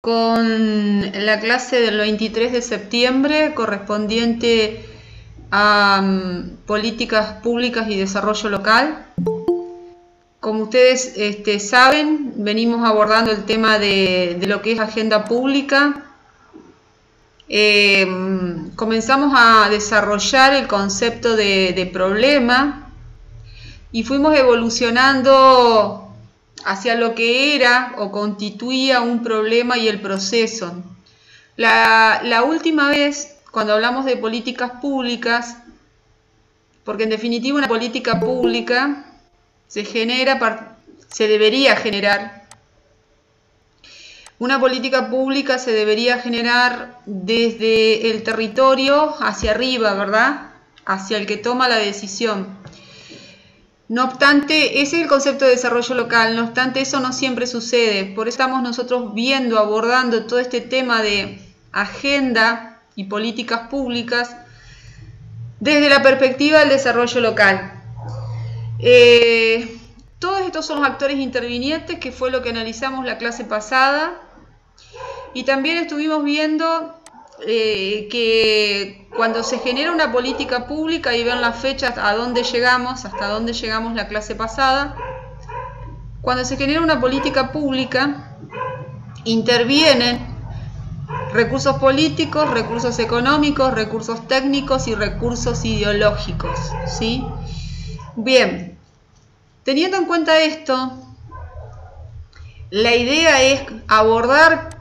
Con la clase del 23 de septiembre correspondiente a políticas públicas y desarrollo local. Como ustedes saben, venimos abordando el tema de lo que es agenda pública. Comenzamos a desarrollar el concepto de problema y fuimos evolucionando hacia lo que era o constituía un problema y el proceso. La última vez, cuando hablamos de políticas públicas, porque en definitiva una política pública se debería generar. Una política pública se debería generar desde el territorio hacia arriba, ¿verdad? Hacia el que toma la decisión. No obstante, ese es el concepto de desarrollo local, no obstante eso no siempre sucede. Por eso estamos nosotros abordando todo este tema de agenda y políticas públicas desde la perspectiva del desarrollo local. Todos estos son los actores intervinientes, que fue lo que analizamos la clase pasada. Y también estuvimos viendo que cuando se genera una política pública, y ven las fechas hasta dónde llegamos la clase pasada, cuando se genera una política pública, intervienen recursos políticos, recursos económicos, recursos técnicos y recursos ideológicos, ¿sí? Bien, teniendo en cuenta esto, la idea es abordar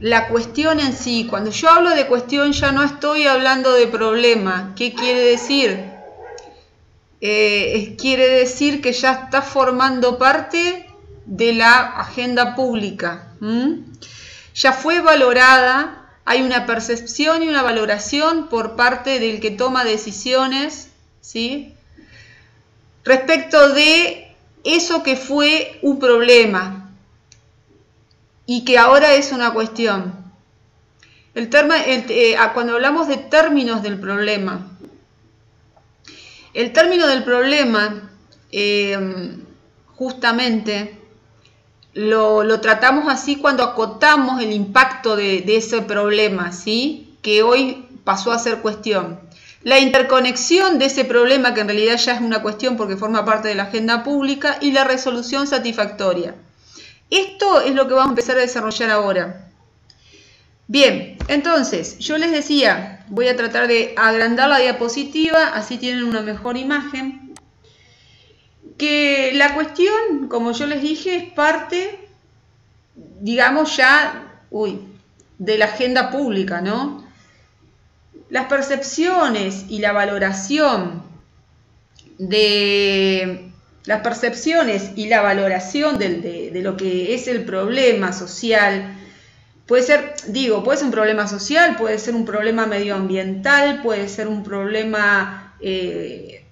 la cuestión en sí. Cuando yo hablo de cuestión ya no estoy hablando de problema. ¿Qué quiere decir? Quiere decir que ya está formando parte de la agenda pública. Ya fue valorada, hay una percepción y una valoración por parte del que toma decisiones, ¿sí? Respecto de eso que fue un problema y que ahora es una cuestión. Cuando hablamos de términos del problema, el término del problema justamente lo tratamos así cuando acotamos el impacto de ese problema, ¿sí? Que hoy pasó a ser cuestión. La interconexión de ese problema, que en realidad ya es una cuestión porque forma parte de la agenda pública, y la resolución satisfactoria. Esto es lo que vamos a empezar a desarrollar ahora. Bien, entonces, yo les decía, voy a tratar de agrandar la diapositiva, así tienen una mejor imagen. Que la cuestión, como yo les dije, es parte, digamos ya, de la agenda pública, ¿no? Las percepciones y la valoración de lo que es el problema social, puede ser un problema social, puede ser un problema medioambiental, puede ser un problema de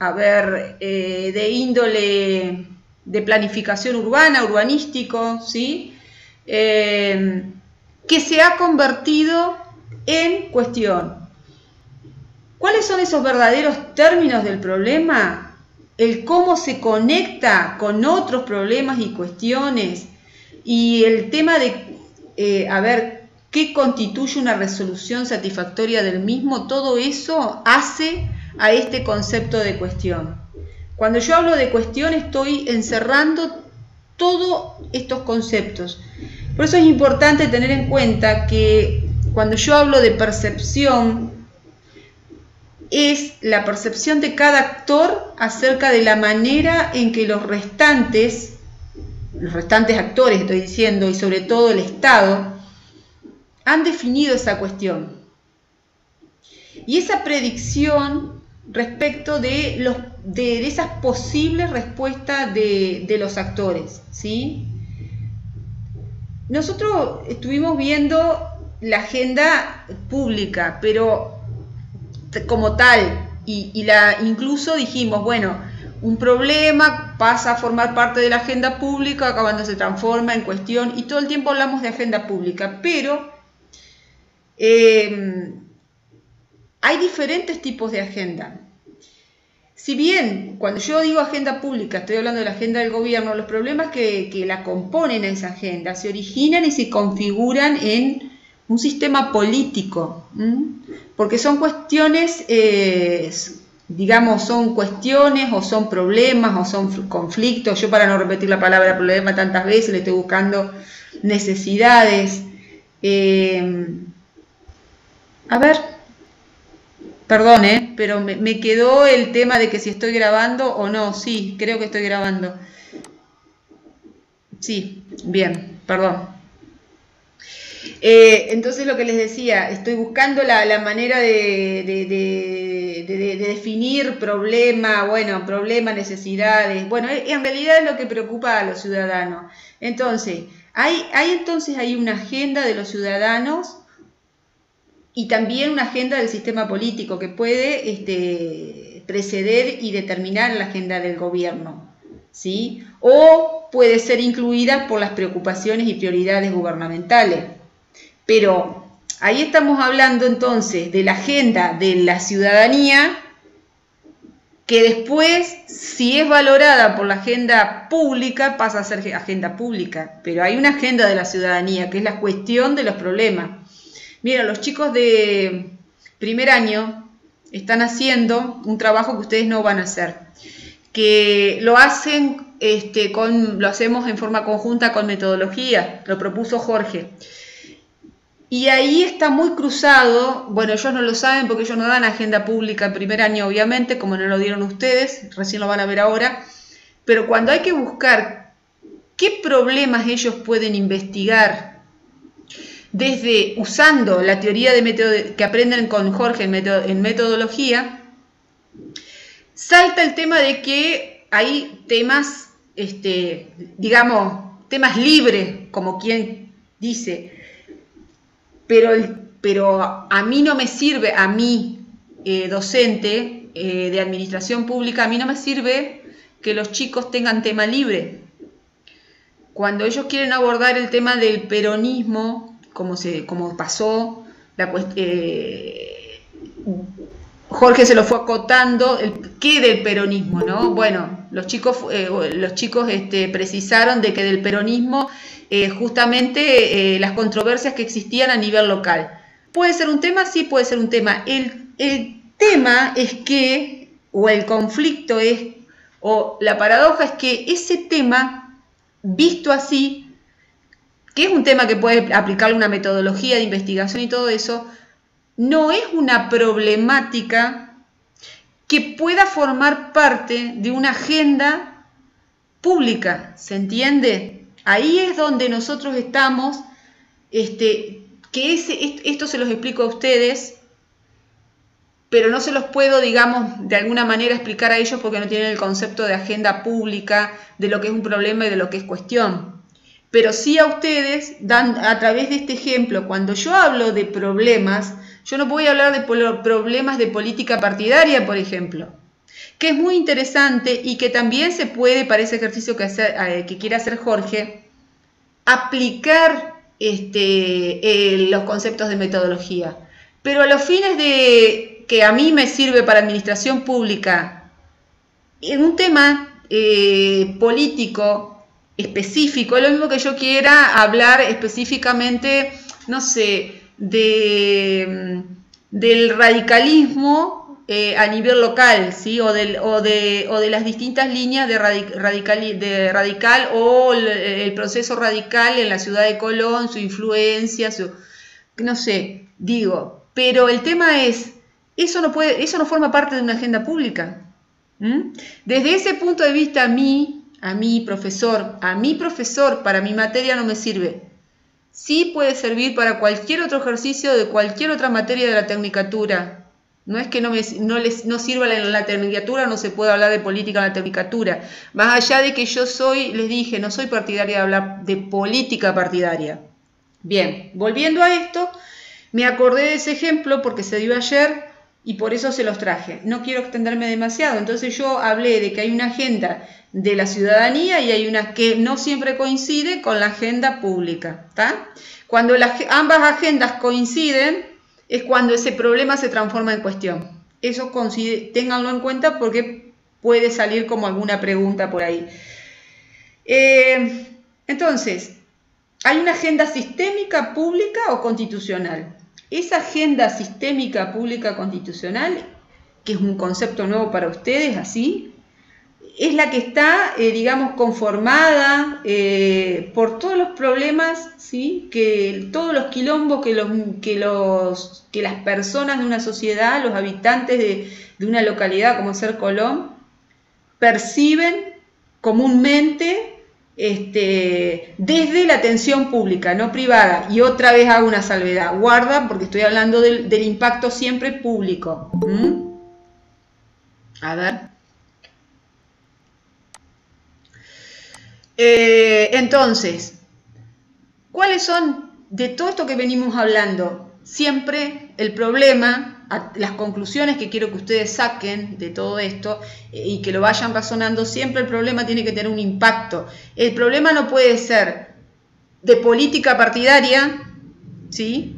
índole de planificación urbana, urbanístico, ¿sí? Que se ha convertido en cuestión. ¿Cuáles son esos verdaderos términos del problema? El cómo se conecta con otros problemas y cuestiones, y el tema de qué constituye una resolución satisfactoria del mismo. Todo eso hace a este concepto de cuestión. Cuando yo hablo de cuestión, estoy encerrando todos estos conceptos. Por eso es importante tener en cuenta que cuando yo hablo de percepción, es la percepción de cada actor acerca de la manera en que los restantes actores, estoy diciendo, y sobre todo el Estado, han definido esa cuestión. Y esa predicción respecto de esas posibles respuestas de los actores, ¿sí? Nosotros estuvimos viendo la agenda pública, pero como tal, incluso dijimos, bueno, un problema pasa a formar parte de la agenda pública, cuando se transforma en cuestión, y todo el tiempo hablamos de agenda pública, pero hay diferentes tipos de agenda. si bien cuando yo digo agenda pública estoy hablando de la agenda del gobierno, los problemas que la componen a esa agenda se originan y se configuran en un sistema político, porque son cuestiones, digamos, son cuestiones o son problemas o son conflictos. Yo, para no repetir la palabra problema tantas veces, le estoy buscando necesidades. A ver, perdón, pero me quedó el tema de que si estoy grabando o no. Sí, creo que estoy grabando. Sí, bien, perdón. Entonces, lo que les decía, estoy buscando la manera de definir problema, necesidades. Bueno, en realidad es lo que preocupa a los ciudadanos. Entonces, hay una agenda de los ciudadanos y también una agenda del sistema político que puede preceder y determinar la agenda del gobierno, ¿sí? O puede ser incluida por las preocupaciones y prioridades gubernamentales. Pero ahí estamos hablando entonces de la agenda de la ciudadanía, que después, si es valorada por la agenda pública, pasa a ser agenda pública. Pero hay una agenda de la ciudadanía, que es la cuestión de los problemas. Mira, los chicos de primer año están haciendo un trabajo que ustedes no van a hacer, que lo hacen, lo hacemos en forma conjunta con metodología, lo propuso Jorge. Y ahí está muy cruzado, bueno, ellos no lo saben porque ellos no dan agenda pública en primer año, obviamente, como no lo dieron ustedes, recién lo van a ver ahora, pero cuando hay que buscar qué problemas ellos pueden investigar, desde usando la teoría que aprenden con Jorge en metodología, salta el tema de que hay temas, digamos, temas libres, como quien dice, pero a mí no me sirve, a mí, docente de administración pública, a mí no me sirve que los chicos tengan tema libre. Cuando ellos quieren abordar el tema del peronismo, como pasó, Jorge se lo fue acotando, ¿qué del peronismo, no? Bueno, los chicos precisaron de que del peronismo justamente las controversias que existían a nivel local. ¿Puede ser un tema? Sí, puede ser un tema. El tema es que, o el conflicto es, o la paradoja es que ese tema, visto así, que es un tema que puede aplicarle una metodología de investigación y todo eso, no es una problemática que pueda formar parte de una agenda pública, ¿se entiende? Ahí es donde nosotros estamos, esto se los explico a ustedes, pero no se los puedo, digamos, de alguna manera explicar a ellos porque no tienen el concepto de agenda pública, de lo que es un problema y de lo que es cuestión. Pero sí a ustedes, a través de este ejemplo, cuando yo hablo de problemas, yo no voy a hablar de problemas de política partidaria, por ejemplo, que es muy interesante y que también se puede, para ese ejercicio que quiere hacer Jorge, aplicar los conceptos de metodología. Pero a los fines de que a mí me sirve para administración pública, en un tema político específico, es lo mismo que yo quiera hablar específicamente, no sé, del radicalismo a nivel local, ¿sí? o de las distintas líneas de radical o el proceso radical en la ciudad de Colón, su influencia, no sé, digo, pero el tema es, eso no forma parte de una agenda pública. Desde ese punto de vista, a mi profesor, para mi materia no me sirve. Sí puede servir para cualquier otro ejercicio de cualquier otra materia de la tecnicatura. No es que no sirva la tecnicatura, no se puede hablar de política en la tecnicatura. Más allá de que yo les dije, no soy partidaria de hablar de política partidaria. Bien, volviendo a esto, me acordé de ese ejemplo porque se dio ayer y por eso se los traje. No quiero extenderme demasiado, entonces yo hablé de que hay una agenda de la ciudadanía y hay una que no siempre coincide con la agenda pública, ¿tá? Cuando ambas agendas coinciden es cuando ese problema se transforma en cuestión. Eso ténganlo en cuenta porque puede salir como alguna pregunta por ahí. Entonces, ¿hay una agenda sistémica, pública o constitucional? Esa agenda sistémica, pública, constitucional, que es un concepto nuevo para ustedes, así, es la que está, digamos, conformada por todos los problemas, ¿sí? Todos los quilombos que las personas de una sociedad, los habitantes de una localidad como ser Colón, perciben comúnmente desde la atención pública, no privada. Y otra vez hago una salvedad, guarda, porque estoy hablando del impacto siempre público. A ver. Entonces, ¿cuáles son, de todo esto que venimos hablando, siempre el problema, las conclusiones que quiero que ustedes saquen de todo esto y que lo vayan razonando? Siempre el problema tiene que tener un impacto. El problema no puede ser de política partidaria, ¿sí?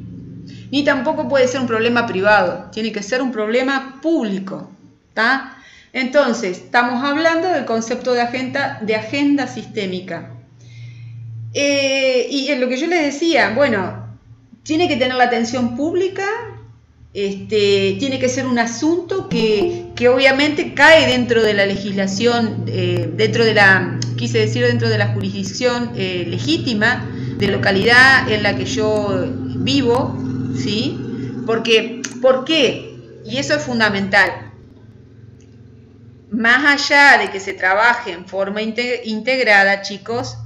Ni tampoco puede ser un problema privado, tiene que ser un problema público, ¿tá? Entonces, estamos hablando del concepto de agenda sistémica. Y en lo que yo les decía, bueno, tiene que tener la atención pública, tiene que ser un asunto que obviamente cae dentro de la legislación, dentro de la jurisdicción legítima de la localidad en la que yo vivo, ¿sí? Porque, ¿por qué? Y eso es fundamental. Más allá de que se trabaje en forma integrada, chicos,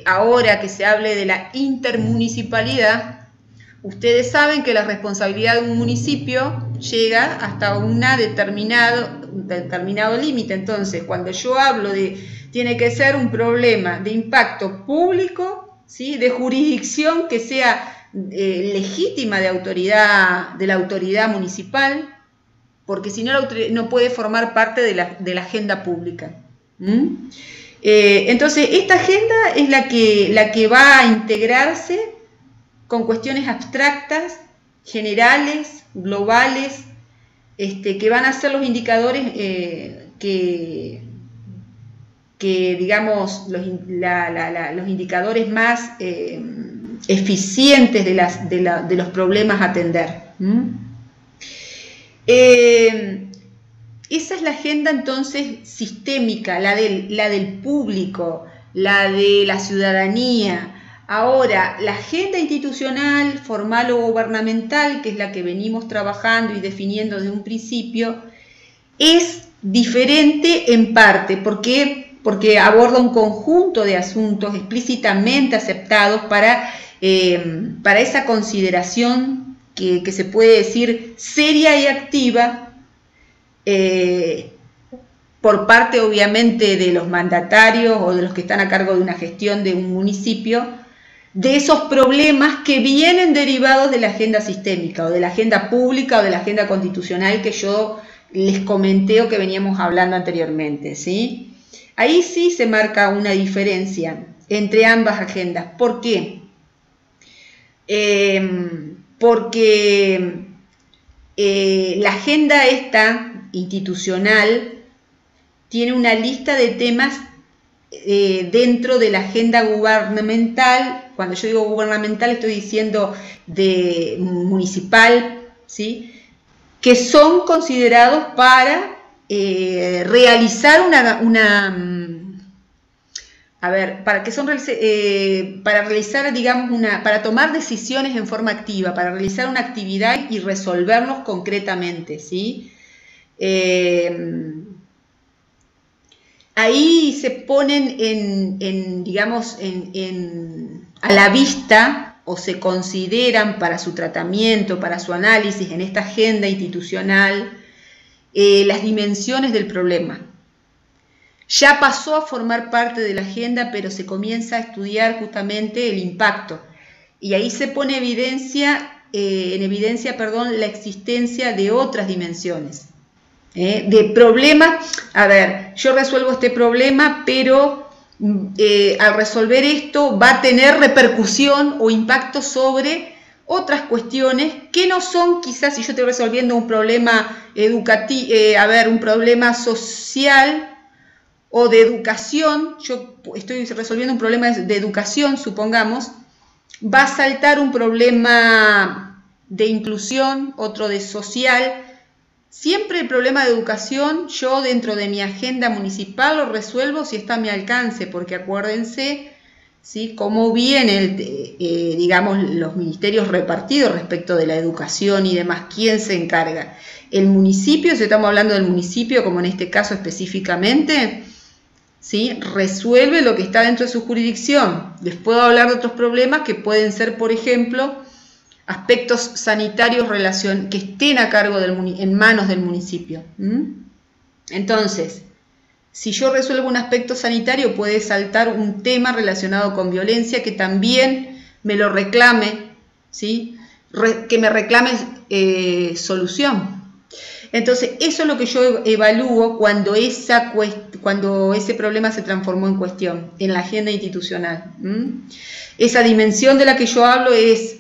ahora que se hable de la intermunicipalidad, ustedes saben que la responsabilidad de un municipio llega hasta un determinado límite. Entonces, cuando yo hablo tiene que ser un problema de impacto público, ¿sí? De jurisdicción que sea legítima de la autoridad municipal, porque si no, no puede formar parte de la agenda pública. Entonces, esta agenda es la que va a integrarse con cuestiones abstractas, generales, globales, que van a ser los indicadores digamos, los indicadores más eficientes de los problemas a atender. Esa es la agenda entonces sistémica, la del público, la de la ciudadanía. Ahora, la agenda institucional, formal o gubernamental, que es la que venimos trabajando y definiendo desde un principio, es diferente en parte. ¿Por qué? Porque aborda un conjunto de asuntos explícitamente aceptados para esa consideración que se puede decir seria y activa por parte obviamente de los mandatarios o de los que están a cargo de una gestión de un municipio, de esos problemas que vienen derivados de la agenda sistémica o de la agenda pública o de la agenda constitucional que yo les comenté o que veníamos hablando anteriormente, ¿sí? Ahí sí se marca una diferencia entre ambas agendas. ¿Por qué? Porque la agenda esta institucional tiene una lista de temas dentro de la agenda gubernamental. Cuando yo digo gubernamental estoy diciendo de municipal, ¿sí? Que son considerados para realizar para realizar, digamos, para tomar decisiones en forma activa, para realizar una actividad y resolverlos concretamente, ¿sí? Ahí se ponen a la vista o se consideran para su tratamiento, para su análisis en esta agenda institucional, las dimensiones del problema. Ya pasó a formar parte de la agenda, pero se comienza a estudiar justamente el impacto. Y ahí se pone en evidencia, la existencia de otras dimensiones. De problemas. A ver, yo resuelvo este problema, pero al resolver esto va a tener repercusión o impacto sobre otras cuestiones que no son quizás, si yo estoy resolviendo un problema educativo, un problema social o de educación, yo estoy resolviendo un problema de educación, supongamos, va a saltar un problema de inclusión, otro de social. Siempre el problema de educación, yo dentro de mi agenda municipal lo resuelvo si está a mi alcance, porque acuérdense, ¿sí?, cómo vienen, digamos, los ministerios repartidos respecto de la educación y demás. ¿Quién se encarga? El municipio, si estamos hablando del municipio, como en este caso específicamente, ¿sí?, resuelve lo que está dentro de su jurisdicción. Les puedo hablar de otros problemas que pueden ser, por ejemplo, aspectos sanitarios que estén a cargo en manos del municipio. Entonces, si yo resuelvo un aspecto sanitario, puede saltar un tema relacionado con violencia que también me lo reclame, ¿sí?, que me reclame solución. Entonces, eso es lo que yo evalúo cuando ese problema se transformó en cuestión, en la agenda institucional. Esa dimensión de la que yo hablo es,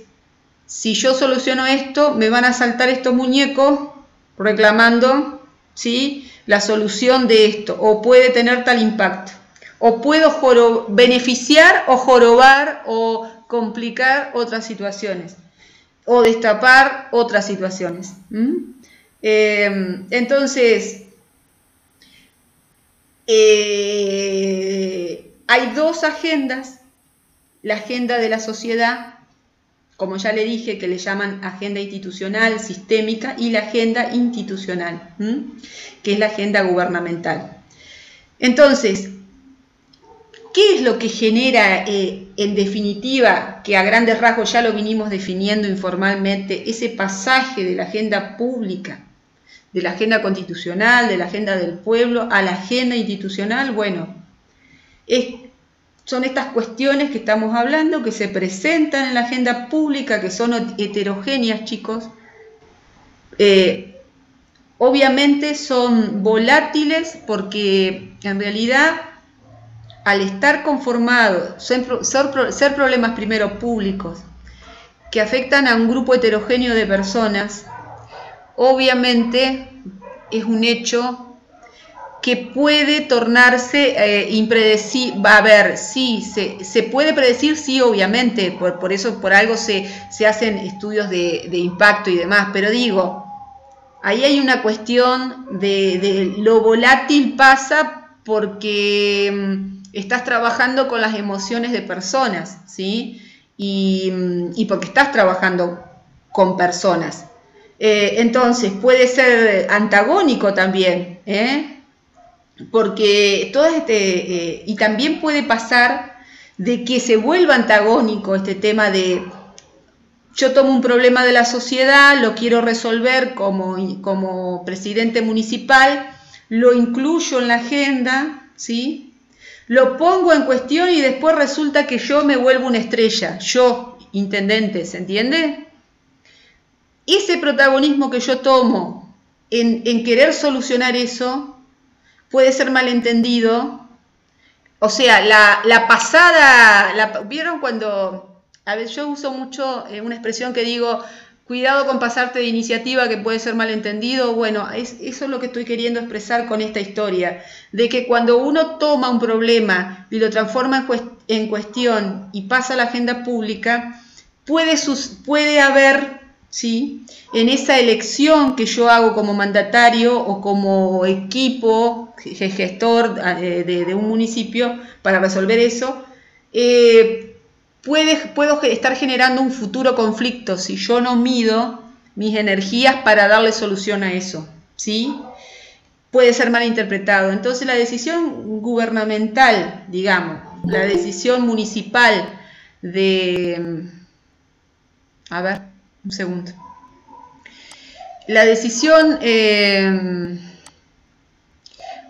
si yo soluciono esto, me van a saltar estos muñecos reclamando, ¿sí?, la solución de esto, o puede tener tal impacto, o puedo beneficiar o jorobar o complicar otras situaciones, o destapar otras situaciones. Entonces, hay dos agendas: la agenda de la sociedad, como ya le dije, que le llaman agenda institucional, sistémica, y la agenda institucional, que es la agenda gubernamental. Entonces, ¿qué es lo que genera, en definitiva, que a grandes rasgos ya lo vinimos definiendo informalmente, ese pasaje de la agenda pública, de la agenda constitucional, de la agenda del pueblo, a la agenda institucional? Bueno, son estas cuestiones que estamos hablando, que se presentan en la agenda pública, que son heterogéneas, chicos. Obviamente son volátiles porque en realidad, al estar conformados, ser problemas primero públicos, que afectan a un grupo heterogéneo de personas, obviamente es un hecho que puede tornarse impredecible. A ver, sí, se puede predecir, sí, obviamente, por eso, por algo se hacen estudios de impacto y demás, pero digo, ahí hay una cuestión de lo volátil. Pasa porque estás trabajando con las emociones de personas, ¿sí? Y porque estás trabajando con personas. Entonces, puede ser antagónico también, porque y también puede pasar de que se vuelva antagónico este tema de: yo tomo un problema de la sociedad, lo quiero resolver como presidente municipal, lo incluyo en la agenda, ¿sí?, lo pongo en cuestión y después resulta que yo me vuelvo una estrella, yo, intendente, ¿se entiende? Ese protagonismo que yo tomo en querer solucionar eso puede ser malentendido. O sea, ¿vieron cuando? A veces yo uso mucho una expresión que digo: cuidado con pasarte de iniciativa, que puede ser malentendido. Bueno, eso es lo que estoy queriendo expresar con esta historia, de que cuando uno toma un problema y lo transforma en cuestión y pasa a la agenda pública, puede haber, ¿sí?, en esa elección que yo hago como mandatario o como equipo gestor de un municipio para resolver eso, puedo estar generando un futuro conflicto si yo no mido mis energías para darle solución a eso, ¿sí? Puede ser mal interpretado. Entonces, la decisión gubernamental, digamos, la decisión municipal a ver, un segundo. La decisión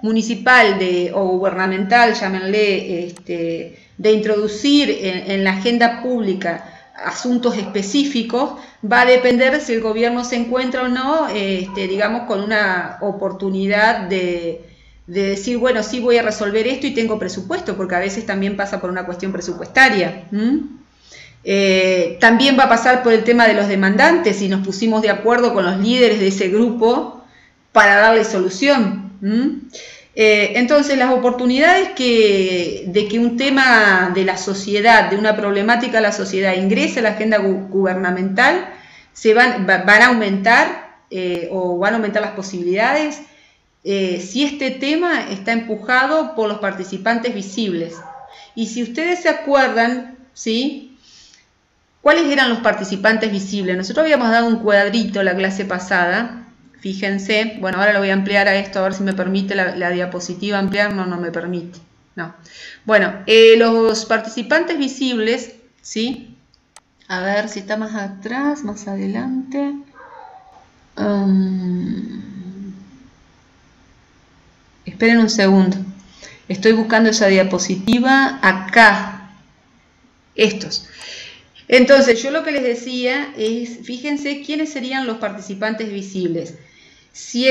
municipal o gubernamental, llámenle, de introducir en la agenda pública asuntos específicos, va a depender de si el gobierno se encuentra o no, digamos, con una oportunidad de decir: bueno, sí, voy a resolver esto y tengo presupuesto, porque a veces también pasa por una cuestión presupuestaria. También va a pasar por el tema de los demandantes y nos pusimos de acuerdo con los líderes de ese grupo para darle solución. Entonces, las oportunidades de que un tema de la sociedad, de una problemática de la sociedad ingrese a la agenda gubernamental, van a aumentar o van a aumentar las posibilidades si este tema está empujado por los participantes visibles. Y si ustedes se acuerdan, ¿sí?, ¿cuáles eran los participantes visibles? Nosotros habíamos dado un cuadrito la clase pasada. Fíjense, bueno, ahora lo voy a ampliar a esto, a ver si me permite la diapositiva ampliar. No me permite. No. Bueno, los participantes visibles, ¿sí? A ver si está más atrás, más adelante. Esperen un segundo. Estoy buscando esa diapositiva acá. Estos. Entonces, yo lo que les decía es, fíjense quiénes serían los participantes visibles. Si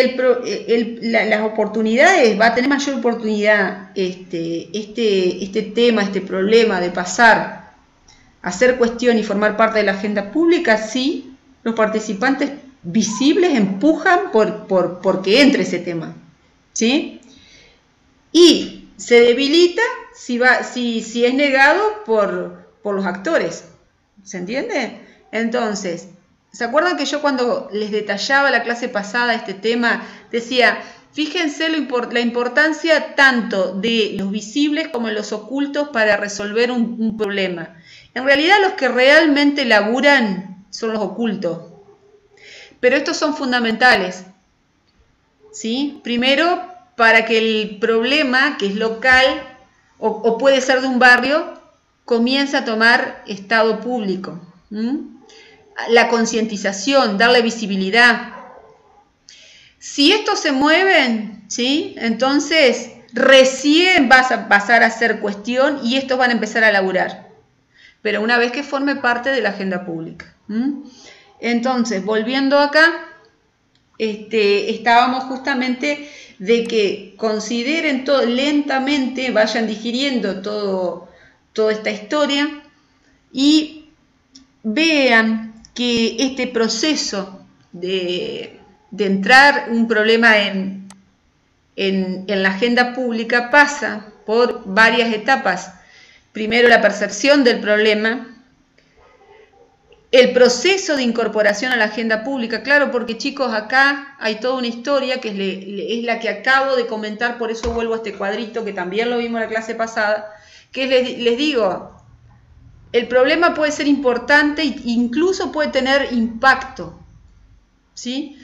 las oportunidades, va a tener mayor oportunidad este tema, este problema de pasar a ser cuestión y formar parte de la agenda pública, si los participantes visibles empujan porque entre ese tema, ¿sí? Y se debilita si es negado por los actores. ¿Se entiende? Entonces, ¿se acuerdan que yo cuando les detallaba la clase pasada este tema, decía, fíjense la importancia tanto de los visibles como de los ocultos para resolver un problema? En realidad los que realmente laburan son los ocultos, pero estos son fundamentales, ¿sí? Primero, para que el problema, que es local o puede ser de un barrio, comienza a tomar estado público. La concientización, darle visibilidad. Si estos se mueven, ¿sí?, entonces recién vas a pasar a ser cuestión y estos van a empezar a laburar. Pero una vez que forme parte de la agenda pública. Entonces, volviendo acá, estábamos justamente de que consideren todo lentamente, vayan digiriendo toda esta historia y vean que este proceso de entrar un problema en la agenda pública pasa por varias etapas. Primero, la percepción del problema, el proceso de incorporación a la agenda pública, claro, porque chicos, acá hay toda una historia que es la que acabo de comentar, por eso vuelvo a este cuadrito que también lo vimos en la clase pasada, que les digo, el problema puede ser importante e incluso puede tener impacto, ¿sí?,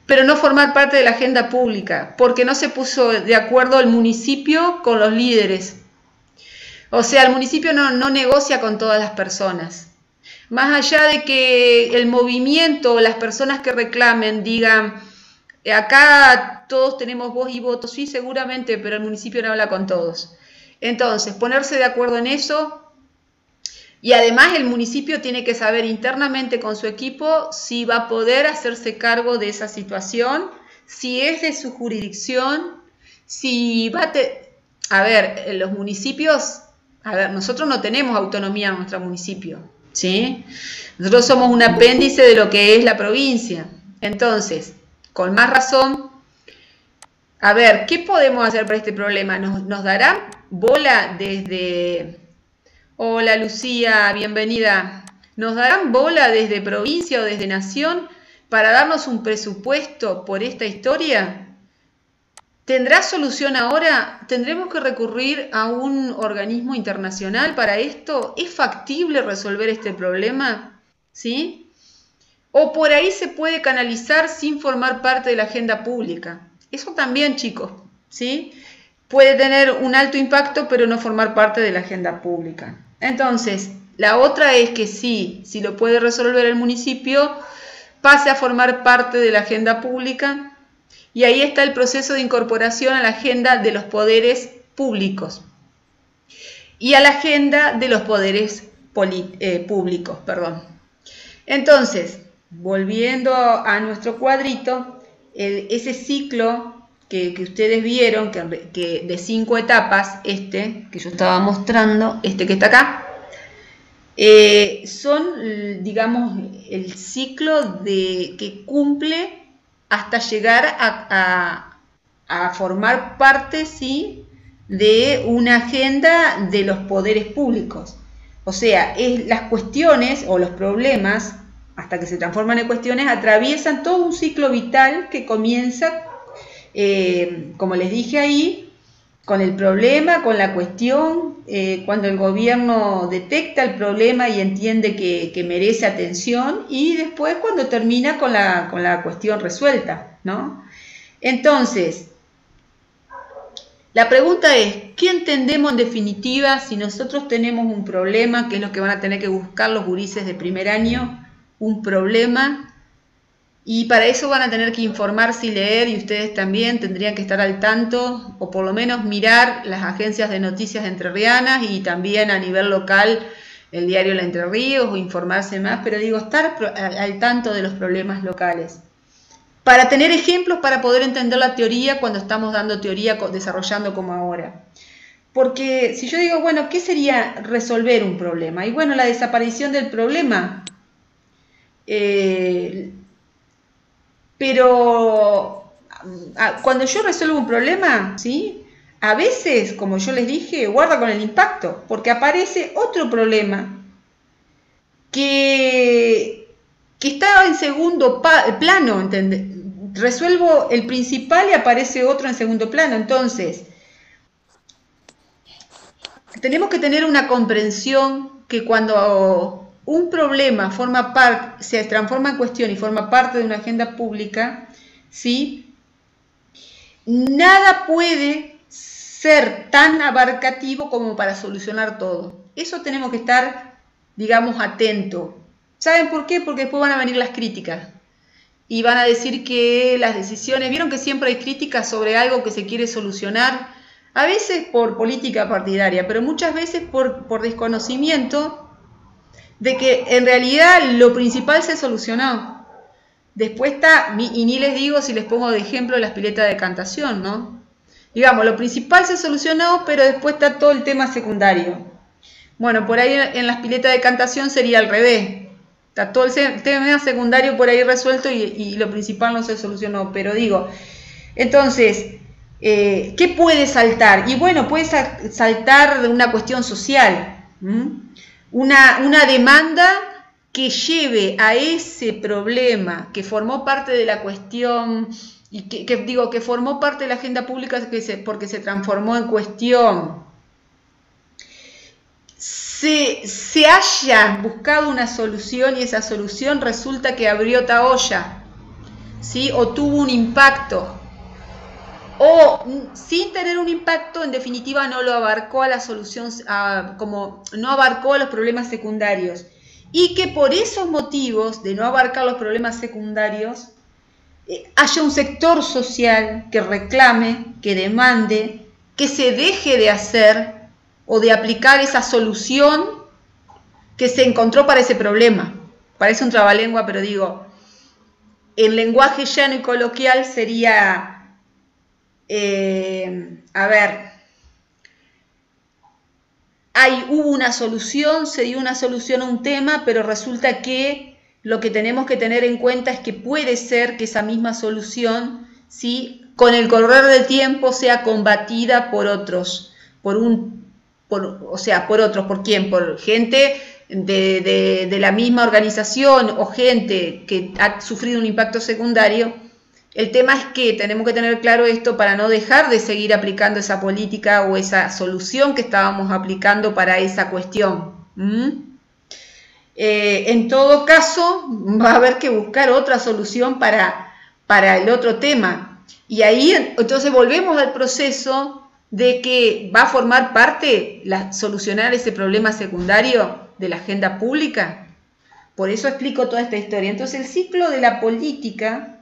pero no formar parte de la agenda pública, porque no se puso de acuerdo el municipio con los líderes. O sea, el municipio no negocia con todas las personas. Más allá de que el movimiento, las personas que reclamen, digan, acá todos tenemos voz y voto, sí, seguramente, pero el municipio no habla con todos. Entonces, ponerse de acuerdo en eso, y además el municipio tiene que saber internamente con su equipo si va a poder hacerse cargo de esa situación, si es de su jurisdicción, si va a... A ver, los municipios, a ver, nosotros no tenemos autonomía en nuestro municipio, ¿sí? Nosotros somos un apéndice de lo que es la provincia. Entonces, con más razón, a ver, ¿qué podemos hacer para este problema? ¿Nos darán bola desde... Hola Lucía, bienvenida. ¿Nos darán bola desde provincia o desde nación para darnos un presupuesto por esta historia? ¿Tendrá solución ahora? ¿Tendremos que recurrir a un organismo internacional para esto? ¿Es factible resolver este problema? ¿Sí? ¿O por ahí se puede canalizar sin formar parte de la agenda pública? Eso también, chicos, ¿sí? Puede tener un alto impacto, pero no formar parte de la agenda pública. Entonces, la otra es que si lo puede resolver el municipio, pase a formar parte de la agenda pública y ahí está el proceso de incorporación a la agenda de los poderes públicos y a la agenda de los poderes públicos. Entonces, volviendo a nuestro cuadrito, ese ciclo que ustedes vieron, que de 5 etapas, que yo estaba mostrando, que está acá, son, digamos, el ciclo que cumple hasta llegar a formar parte, ¿sí?, de una agenda de los poderes públicos. O sea, las cuestiones o los problemas, hasta que se transforman en cuestiones, atraviesan todo un ciclo vital que comienza, como les dije ahí, con el problema, con la cuestión, cuando el gobierno detecta el problema y entiende que merece atención, y después cuando termina con la cuestión resuelta, ¿no? Entonces, la pregunta es, ¿qué entendemos en definitiva si nosotros tenemos un problema, que es lo que van a tener que buscar los gurises de primer año, un problema? Y para eso van a tener que informarse y leer, y ustedes también tendrían que estar al tanto, o por lo menos mirar las agencias de noticias entrerrianas y también a nivel local el diario La Entre Ríos, o informarse más, pero digo, estar al tanto de los problemas locales. Para tener ejemplos, para poder entender la teoría cuando estamos dando teoría, desarrollando como ahora. Porque si yo digo, bueno, ¿qué sería resolver un problema? Y bueno, la desaparición del problema. Pero cuando yo resuelvo un problema, ¿sí?, a veces, como yo les dije, guarda con el impacto, porque aparece otro problema que está en segundo plano, ¿entendés? Resuelvo el principal y aparece otro en segundo plano. Entonces, tenemos que tener una comprensión que cuando un problema se transforma en cuestión y forma parte de una agenda pública, ¿sí?, nada puede ser tan abarcativo como para solucionar todo. Eso tenemos que estar, digamos, atentos. ¿Saben por qué? Porque después van a venir las críticas y van a decir que las decisiones, vieron que siempre hay críticas sobre algo que se quiere solucionar, a veces por política partidaria, pero muchas veces por desconocimiento de que en realidad lo principal se solucionó. Después está, y ni les digo si les pongo de ejemplo las piletas de decantación, ¿no? Digamos, lo principal se solucionó, pero después está todo el tema secundario. Bueno, por ahí en las piletas de decantación sería al revés. Está todo el tema secundario por ahí resuelto y lo principal no se solucionó. Pero digo, entonces, ¿qué puede saltar? Y bueno, puede saltar de una cuestión social, una demanda que lleve a ese problema que formó parte de la cuestión y que formó parte de la agenda pública porque se transformó en cuestión, se haya buscado una solución y esa solución resulta que abrió otra olla, ¿sí?, o tuvo un impacto, o sin tener un impacto, en definitiva no lo abarcó a la solución, como no abarcó a los problemas secundarios, y que por esos motivos de no abarcar los problemas secundarios haya un sector social que reclame, que demande, que se deje de hacer o de aplicar esa solución que se encontró para ese problema. Parece un trabalengua, pero digo, en lenguaje llano y coloquial sería, hubo una solución, se dio una solución a un tema, pero resulta que lo que tenemos que tener en cuenta es que puede ser que esa misma solución, ¿sí?, con el correr del tiempo sea combatida por otros, ¿por quién? Por gente de la misma organización o gente que ha sufrido un impacto secundario. El tema es que tenemos que tener claro esto para no dejar de seguir aplicando esa política o esa solución que estábamos aplicando para esa cuestión. En todo caso, va a haber que buscar otra solución para el otro tema. Y ahí entonces volvemos al proceso de que va a formar parte solucionar ese problema secundario de la agenda pública. Por eso explico toda esta historia. Entonces el ciclo de la política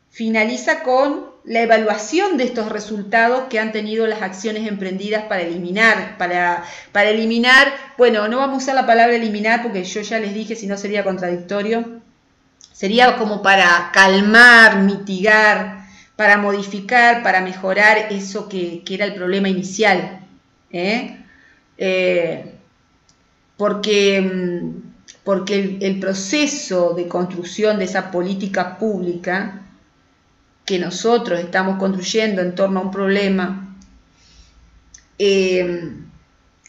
finaliza con la evaluación de estos resultados que han tenido las acciones emprendidas para eliminar, bueno, no vamos a usar la palabra eliminar porque yo ya les dije, si no sería contradictorio, sería como para calmar, mitigar, para modificar, para mejorar eso que era el problema inicial. porque el proceso de construcción de esa política pública que nosotros estamos construyendo en torno a un problema,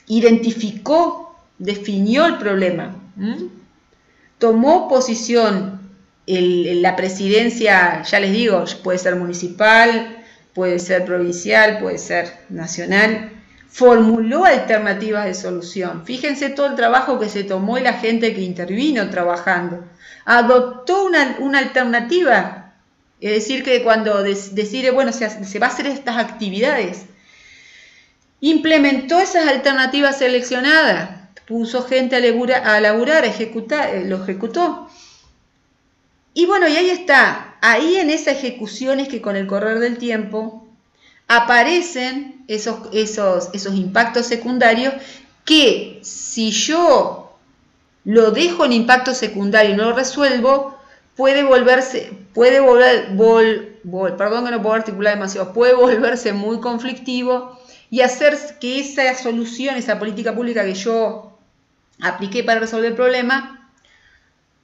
identificó, definió el problema, tomó posición la presidencia, ya les digo, puede ser municipal, puede ser provincial, puede ser nacional, formuló alternativas de solución. Fíjense todo el trabajo que se tomó y la gente que intervino trabajando. Adoptó una alternativa, es decir, que cuando decide, bueno, se va a hacer estas actividades, implementó esas alternativas seleccionadas, puso gente a laburar, a ejecutar, lo ejecutó. Y bueno, y ahí está, ahí en esa ejecución es que con el correr del tiempo aparecen esos impactos secundarios que si yo lo dejo en impacto secundario y no lo resuelvo, puede volverse muy conflictivo y hacer que esa solución, esa política pública que yo apliqué para resolver el problema,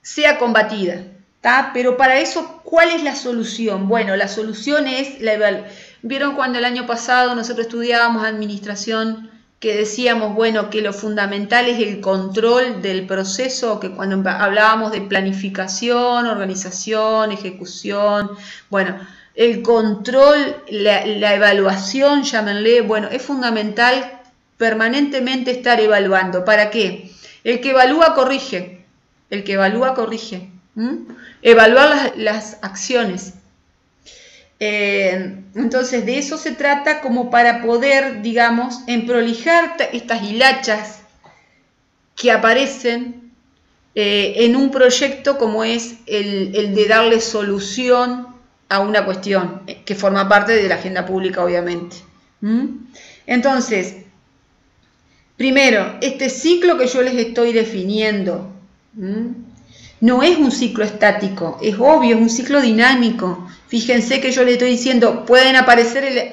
sea combatida. Pero para eso, ¿cuál es la solución? Bueno, la solución es la evaluación. ¿Vieron cuando el año pasado nosotros estudiábamos administración que decíamos, bueno, que lo fundamental es el control del proceso, que cuando hablábamos de planificación, organización, ejecución, bueno, el control, la evaluación, llámenle, bueno, es fundamental permanentemente estar evaluando. ¿Para qué? El que evalúa corrige, evaluar las acciones. Entonces de eso se trata, como para poder, digamos, emprolijar estas hilachas que aparecen en un proyecto como es el de darle solución a una cuestión que forma parte de la agenda pública, obviamente. Entonces, primero, este ciclo que yo les estoy definiendo no es un ciclo estático, es obvio, es un ciclo dinámico. Fíjense que yo les estoy diciendo, pueden aparecer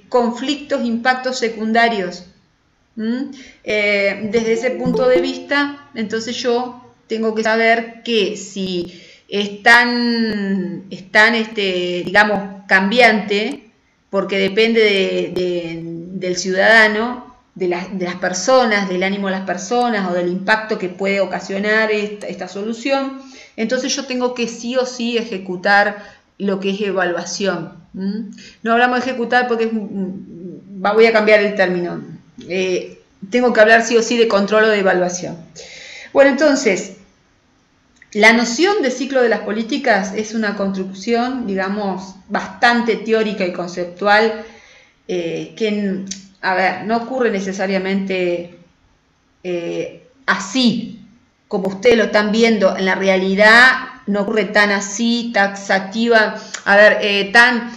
conflictos, impactos secundarios. Desde ese punto de vista, entonces yo tengo que saber que si están digamos, cambiante, porque depende del ciudadano, de las personas, del ánimo de las personas o del impacto que puede ocasionar esta solución, entonces yo tengo que sí o sí ejecutar lo que es evaluación. No hablamos de ejecutar porque voy a cambiar el término. Tengo que hablar sí o sí de control o de evaluación. Bueno, entonces, la noción de ciclo de las políticas es una construcción, digamos, bastante teórica y conceptual que a ver, no ocurre necesariamente así, como ustedes lo están viendo. En la realidad no ocurre tan así, taxativa, a ver, tan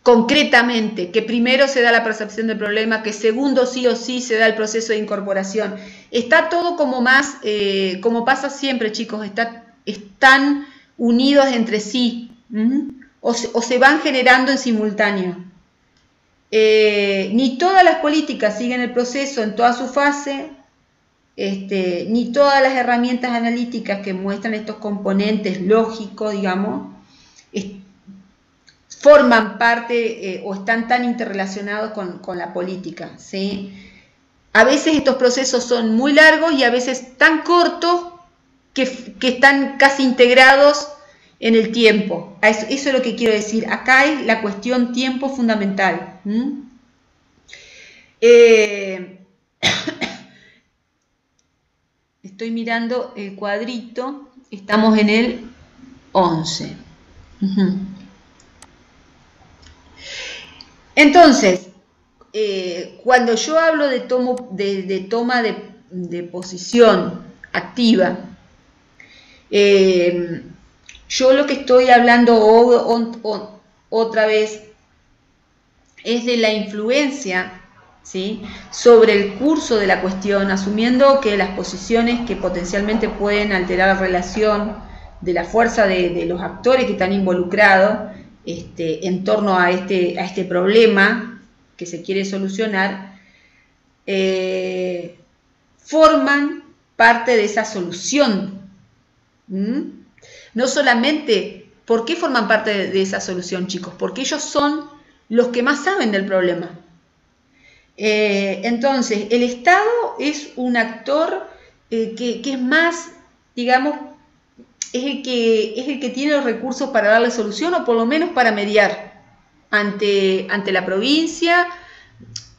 concretamente, que primero se da la percepción del problema, que segundo sí o sí se da el proceso de incorporación. Está todo como más, como pasa siempre, chicos, están unidos entre sí, o se van generando en simultáneo. Ni todas las políticas siguen el proceso en toda su fase, ni todas las herramientas analíticas que muestran estos componentes lógicos, digamos, forman parte o están tan interrelacionados con la política, ¿sí? A veces estos procesos son muy largos y a veces tan cortos que están casi integrados en el tiempo. Eso es lo que quiero decir. Acá es la cuestión tiempo fundamental. Estoy mirando el cuadrito. Estamos en el 11. Entonces, cuando yo hablo de toma de posición activa, yo lo que estoy hablando otra vez es de la influencia, ¿sí?, sobre el curso de la cuestión, asumiendo que las posiciones que potencialmente pueden alterar la relación de la fuerza de los actores que están involucrados en torno a este problema que se quiere solucionar, forman parte de esa solución. No solamente, ¿por qué forman parte de esa solución, chicos? Porque ellos son los que más saben del problema. Entonces, el Estado es un actor que es más, digamos, es el que tiene los recursos para darle solución, o por lo menos para mediar ante la provincia,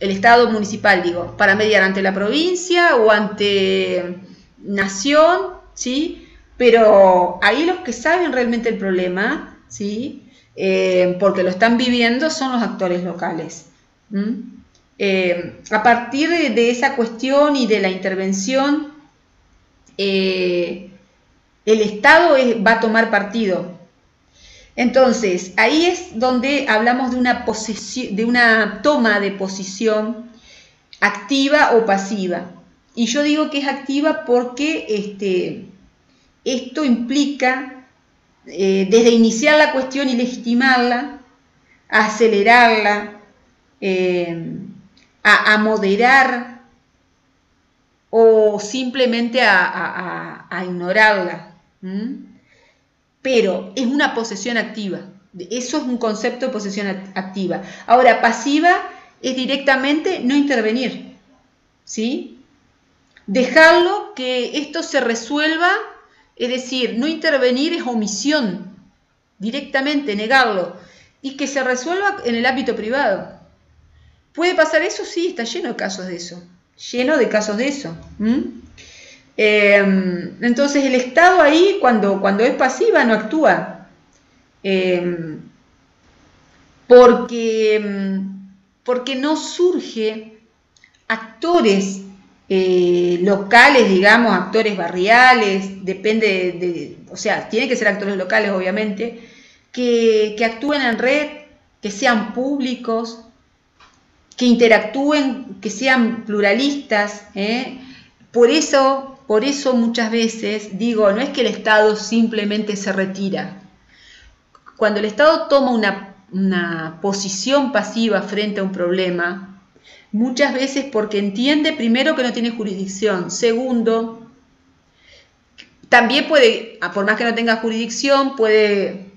el Estado municipal, digo, para mediar ante la provincia o ante nación, ¿sí? Pero ahí los que saben realmente el problema, ¿sí? Porque lo están viviendo, son los actores locales. A partir de esa cuestión y de la intervención, el Estado va a tomar partido. Entonces, ahí es donde hablamos de una toma de posición activa o pasiva. Y yo digo que es activa porque esto implica, desde iniciar la cuestión y legitimarla, acelerarla, a moderar o simplemente a ignorarla. Pero es una posesión activa. Eso es un concepto de posesión activa. Ahora, pasiva es directamente no intervenir, ¿sí? Dejarlo que esto se resuelva, es decir, no intervenir es omisión, directamente negarlo, y que se resuelva en el ámbito privado. ¿Puede pasar eso? Sí, está lleno de casos de eso. Entonces el Estado ahí, cuando es pasiva, no actúa. Porque no surge actores locales, digamos, actores barriales, depende o sea, tienen que ser actores locales, obviamente, que actúen en red, que sean públicos, que interactúen, que sean pluralistas. Por eso muchas veces digo, no es que el Estado simplemente se retira. Cuando el Estado toma una posición pasiva frente a un problema, muchas veces porque entiende, primero, que no tiene jurisdicción, segundo, también puede, por más que no tenga jurisdicción, puede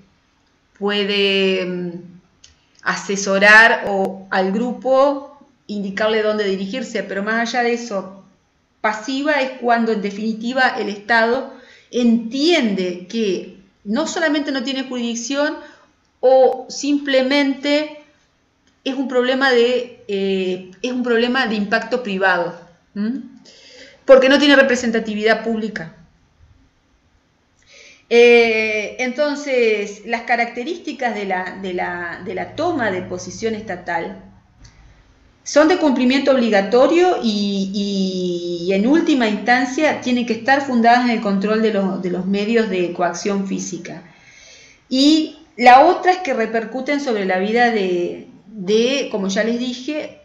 asesorar al grupo, indicarle dónde dirigirse, pero más allá de eso, pasiva es cuando en definitiva el Estado entiende que no solamente no tiene jurisdicción, o simplemente es un problema de impacto privado, porque no tiene representatividad pública. Entonces, las características de la toma de posición estatal son de cumplimiento obligatorio y en última instancia tienen que estar fundadas en el control de los medios de coacción física. Y la otra es que repercuten sobre la vida de como ya les dije,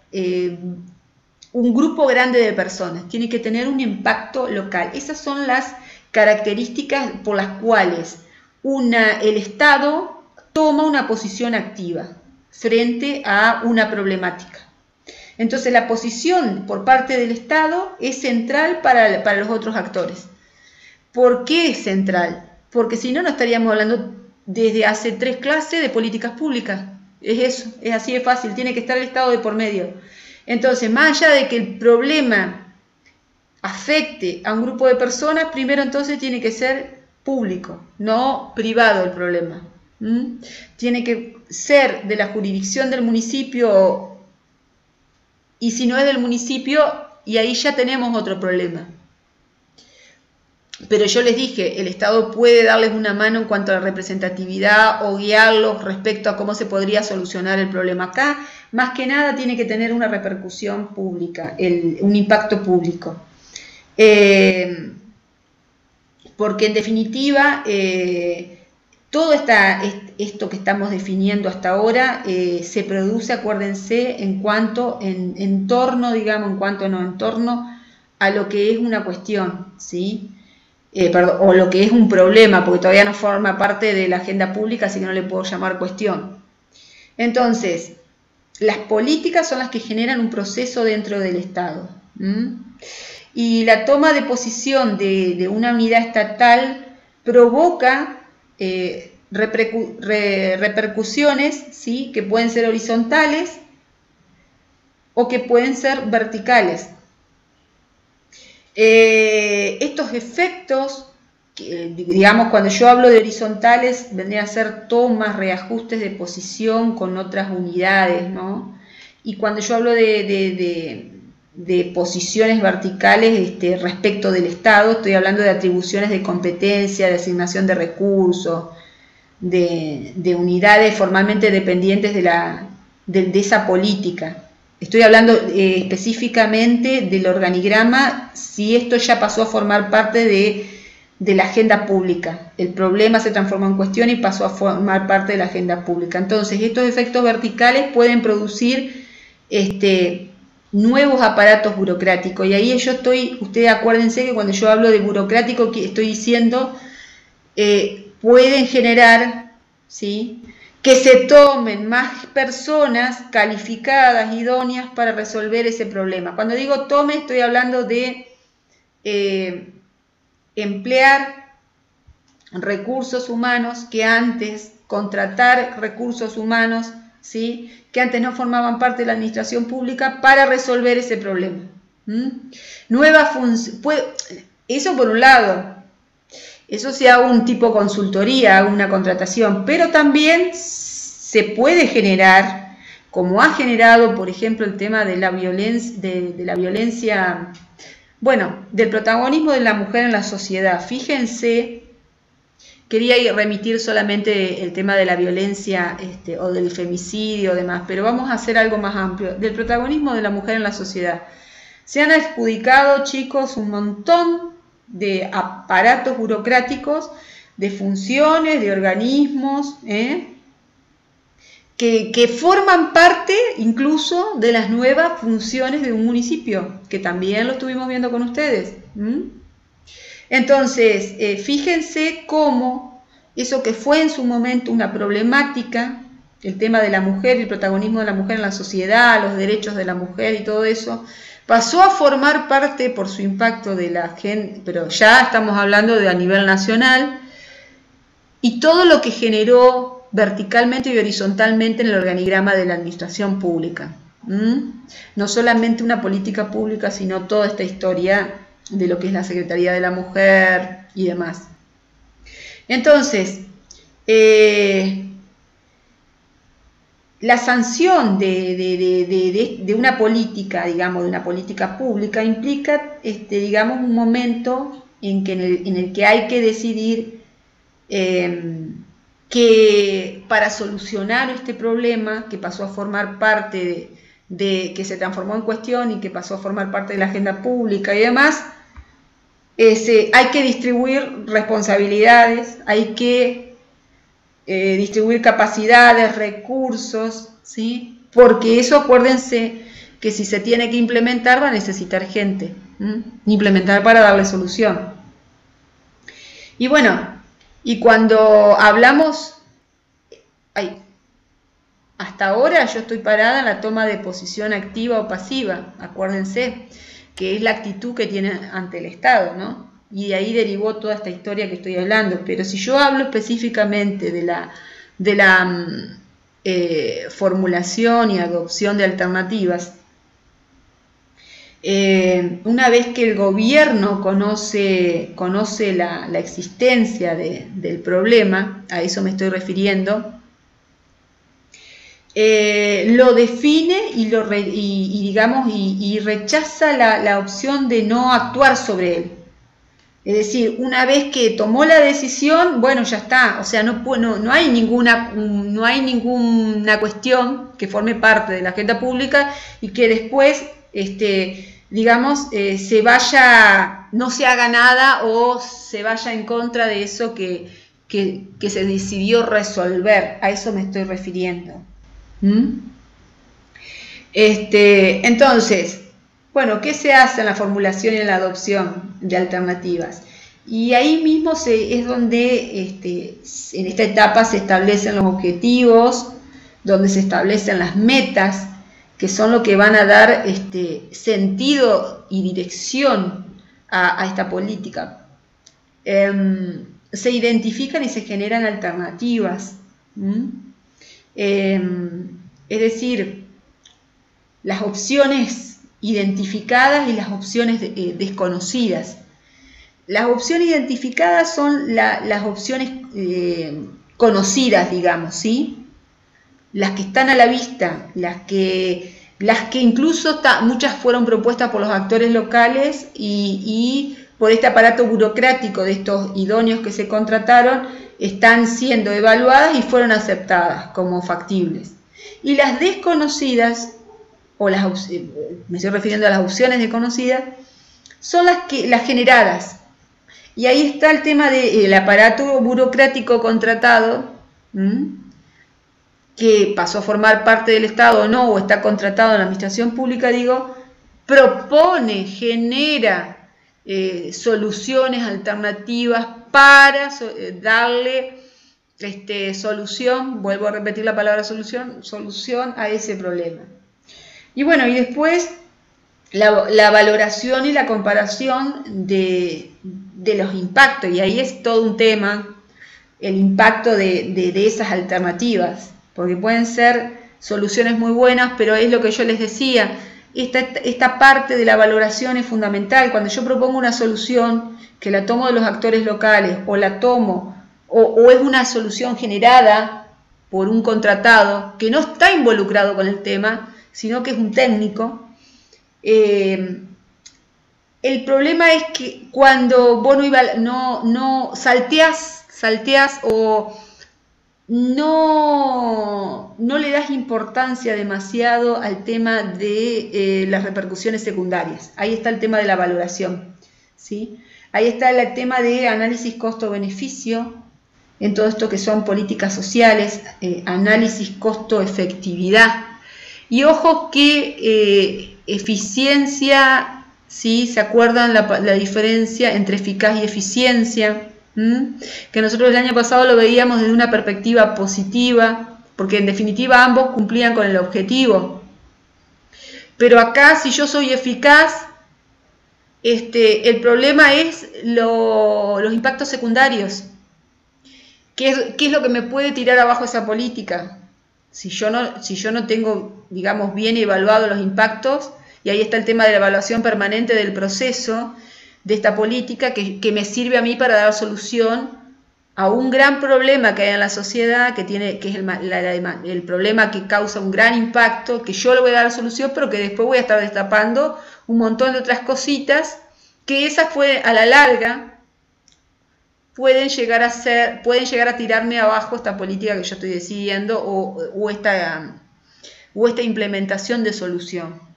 un grupo grande de personas. Tiene que tener un impacto local. Esas son las características por las cuales el Estado toma una posición activa frente a una problemática. Entonces la posición por parte del Estado es central para los otros actores. ¿Por qué es central? Porque si no, no estaríamos hablando desde hace 3 clases de políticas públicas. Es eso, es así de fácil, tiene que estar el Estado de por medio. Entonces, más allá de que el problema afecte a un grupo de personas, primero entonces tiene que ser público, no privado el problema. Tiene que ser de la jurisdicción del municipio, y si no es del municipio, y ahí ya tenemos otro problema. Pero yo les dije, el Estado puede darles una mano en cuanto a la representatividad o guiarlos respecto a cómo se podría solucionar el problema. Acá, más que nada, tiene que tener una repercusión pública, un impacto público. Porque en definitiva, todo esto que estamos definiendo hasta ahora se produce, acuérdense, en torno a lo que es una cuestión, ¿sí? O lo que es un problema, porque todavía no forma parte de la agenda pública, así que no le puedo llamar cuestión. Entonces, las políticas son las que generan un proceso dentro del Estado. y la toma de posición de una unidad estatal provoca repercusiones, ¿sí?, que pueden ser horizontales o que pueden ser verticales. Estos efectos, digamos, cuando yo hablo de horizontales, vendrían a ser tomas, reajustes de posición con otras unidades, ¿no? Y cuando yo hablo de posiciones verticales respecto del Estado, estoy hablando de atribuciones de competencia, de asignación de recursos, de unidades formalmente dependientes de esa política. Estoy hablando específicamente del organigrama, si esto ya pasó a formar parte de la agenda pública. El problema se transformó en cuestión y pasó a formar parte de la agenda pública. Entonces, estos efectos verticales pueden producir nuevos aparatos burocráticos. Y ahí ustedes acuérdense que cuando yo hablo de burocrático, estoy diciendo, pueden generar, ¿sí?, que se tomen más personas calificadas, idóneas para resolver ese problema. Cuando digo tome, estoy hablando de emplear recursos humanos que antes, contratar recursos humanos, ¿sí?, que antes no formaban parte de la administración pública para resolver ese problema. Eso por un lado. Eso se haga un tipo consultoría, una contratación, pero también se puede generar, como ha generado, por ejemplo, el tema de la violencia, bueno, del protagonismo de la mujer en la sociedad. Fíjense, quería remitir solamente el tema de la violencia o del femicidio o demás, pero vamos a hacer algo más amplio, del protagonismo de la mujer en la sociedad. Se han adjudicado, chicos, un montón de aparatos burocráticos, de funciones, de organismos, que forman parte incluso de las nuevas funciones de un municipio, que también lo estuvimos viendo con ustedes. Entonces, fíjense cómo eso que fue en su momento una problemática, el tema de la mujer, el protagonismo de la mujer en la sociedad, los derechos de la mujer y todo eso, pasó a formar parte por su impacto de la gente, pero ya estamos hablando de a nivel nacional, y todo lo que generó verticalmente y horizontalmente en el organigrama de la administración pública. No solamente una política pública, sino toda esta historia de lo que es la Secretaría de la Mujer y demás. Entonces, la sanción de una política, digamos, de una política pública, implica, digamos, un momento en el que hay que decidir que para solucionar este problema que pasó a formar parte que se transformó en cuestión y que pasó a formar parte de la agenda pública y demás, hay que distribuir responsabilidades, hay que distribuir capacidades, recursos, ¿sí? Porque eso, acuérdense que si se tiene que implementar va a necesitar gente, implementar para darle solución. Y bueno, y cuando hablamos, hasta ahora yo estoy parada en la toma de posición activa o pasiva, acuérdense, que es la actitud que tiene ante el Estado, ¿no? Y de ahí derivó toda esta historia que estoy hablando. Pero si yo hablo específicamente de la formulación y adopción de alternativas, una vez que el gobierno conoce la existencia del problema, a eso me estoy refiriendo, lo define y rechaza la opción de no actuar sobre él. Es decir, una vez que tomó la decisión, bueno, ya está. O sea, no hay ninguna cuestión que forme parte de la agenda pública y que después, digamos, no se haga nada o se vaya en contra de eso que se decidió resolver. A eso me estoy refiriendo. Entonces, bueno, ¿qué se hace en la formulación y en la adopción de alternativas? Y ahí mismo es donde en esta etapa se establecen los objetivos, donde se establecen las metas, que son lo que van a dar sentido y dirección a esta política, se identifican y se generan alternativas. Es decir, las opciones identificadas y las opciones desconocidas. Las opciones identificadas son las opciones conocidas, digamos, ¿sí? Las que están a la vista, las que incluso muchas fueron propuestas por los actores locales y por este aparato burocrático de estos idóneos que se contrataron, están siendo evaluadas y fueron aceptadas como factibles. Y las desconocidas, me estoy refiriendo a las opciones desconocidas, son las generadas. Y ahí está el tema del aparato burocrático contratado, que pasó a formar parte del Estado o está contratado en la administración pública, digo, propone, genera soluciones alternativas para darle solución, vuelvo a repetir la palabra solución a ese problema. Y bueno, y después la valoración y la comparación de los impactos, y ahí es todo un tema, el impacto de esas alternativas, porque pueden ser soluciones muy buenas, pero es lo que yo les decía, esta parte de la valoración es fundamental. Cuando yo propongo una solución, que la tomo de los actores locales, o la tomo, o es una solución generada por un contratado que no está involucrado con el tema, sino que es un técnico, el problema es que cuando vos no salteás o no le das importancia demasiado al tema de las repercusiones secundarias. Ahí está el tema de la valoración, ¿sí? Ahí está el tema de análisis costo-beneficio, en todo esto que son políticas sociales, análisis costo-efectividad. Y ojo que eficiencia, ¿sí? ¿Se acuerdan la diferencia entre eficaz y eficiencia? Que nosotros el año pasado lo veíamos desde una perspectiva positiva, porque en definitiva ambos cumplían con el objetivo. Pero acá, si yo soy eficaz, el problema es los impactos secundarios. ¿Qué es lo que me puede tirar abajo esa política? Si yo no tengo, digamos, bien evaluado los impactos, y ahí está el tema de la evaluación permanente del proceso de esta política que me sirve a mí para dar solución a un gran problema que hay en la sociedad, que es el problema que causa un gran impacto, que yo le voy a dar solución, pero que después voy a estar destapando un montón de otras cositas, que esas a la larga pueden llegar a tirarme abajo esta política que yo estoy decidiendo o esta implementación de solución.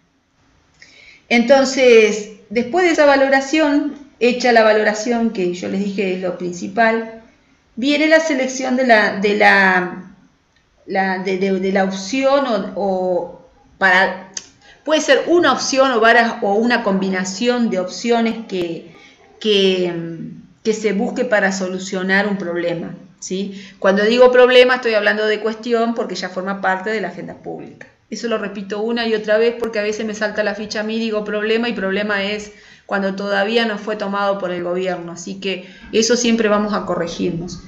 Entonces, después de esa valoración, hecha la valoración que yo les dije es lo principal, viene la selección de la opción puede ser una opción o una combinación de opciones que se busque para solucionar un problema, ¿sí? Cuando digo problema estoy hablando de cuestión porque ya forma parte de la agenda pública. Eso lo repito una y otra vez porque a veces me salta la ficha a mí, digo problema, y problema es cuando todavía no fue tomado por el gobierno. Así que eso siempre vamos a corregirnos.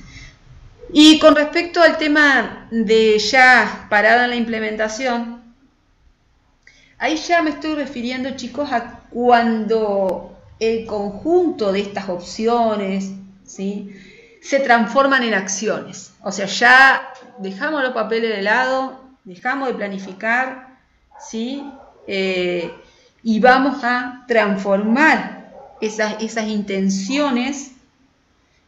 Y con respecto al tema de ya parada en la implementación, ahí ya me estoy refiriendo, chicos, a cuando el conjunto de estas opciones, ¿sí?, se transforman en acciones. O sea, ya dejamos los papeles de lado, dejamos de planificar, ¿sí?, y vamos a transformar esas intenciones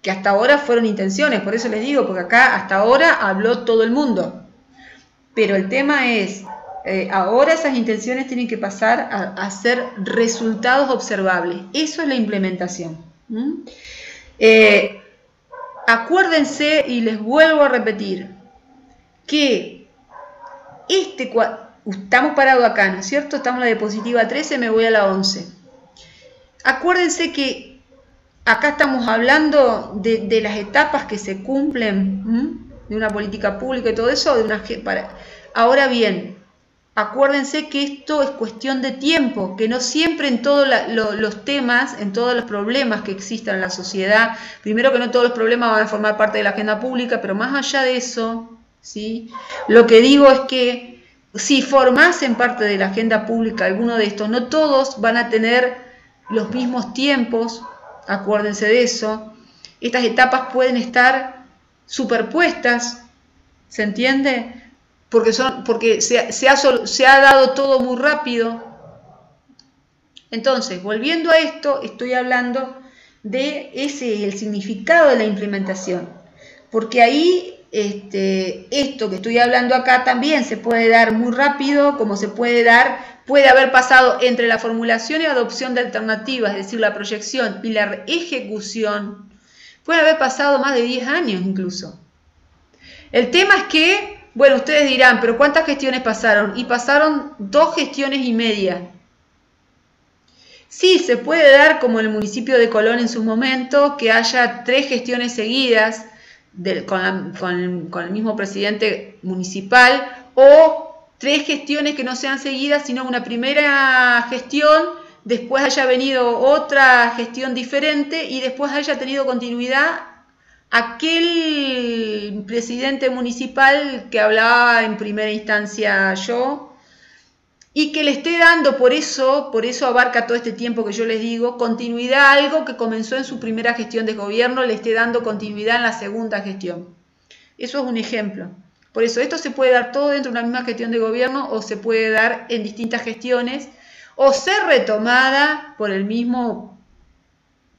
que hasta ahora fueron intenciones. Por eso les digo, porque acá hasta ahora habló todo el mundo. Pero el tema es, ahora esas intenciones tienen que pasar a ser resultados observables. Eso es la implementación. Acuérdense, y les vuelvo a repetir, que estamos parados acá, ¿no es cierto? Estamos en la diapositiva 13, me voy a la 11. Acuérdense que acá estamos hablando de las etapas que se cumplen, de una política pública y todo eso. Ahora bien, acuérdense que esto es cuestión de tiempo, que no siempre en todos los temas, en todos los problemas que existan en la sociedad, primero que no todos los problemas van a formar parte de la agenda pública, pero más allá de eso, ¿sí? Lo que digo es que si formasen parte de la agenda pública alguno de estos, no todos van a tener los mismos tiempos, acuérdense de eso. Estas etapas pueden estar superpuestas, ¿se entiende? Porque se ha dado todo muy rápido. Entonces, volviendo a esto, estoy hablando de el significado de la implementación, porque ahí esto que estoy hablando acá también se puede dar muy rápido, como puede haber pasado entre la formulación y adopción de alternativas, es decir, la proyección y la ejecución, puede haber pasado más de 10 años incluso. El tema es que, bueno, ustedes dirán, pero ¿cuántas gestiones pasaron? Y pasaron 2 gestiones y media. Sí, se puede dar, como en el municipio de Colón en su momento, que haya 3 gestiones seguidas con el mismo presidente municipal, o 3 gestiones que no sean seguidas, sino una primera gestión, después haya venido otra gestión diferente y después haya tenido continuidad aquel presidente municipal que hablaba en primera instancia yo, y que le esté dando, por eso abarca todo este tiempo que yo les digo, continuidad a algo que comenzó en su primera gestión de gobierno, le esté dando continuidad en la segunda gestión. Eso es un ejemplo. Por eso esto se puede dar todo dentro de una misma gestión de gobierno, o se puede dar en distintas gestiones, o ser retomada por el mismo,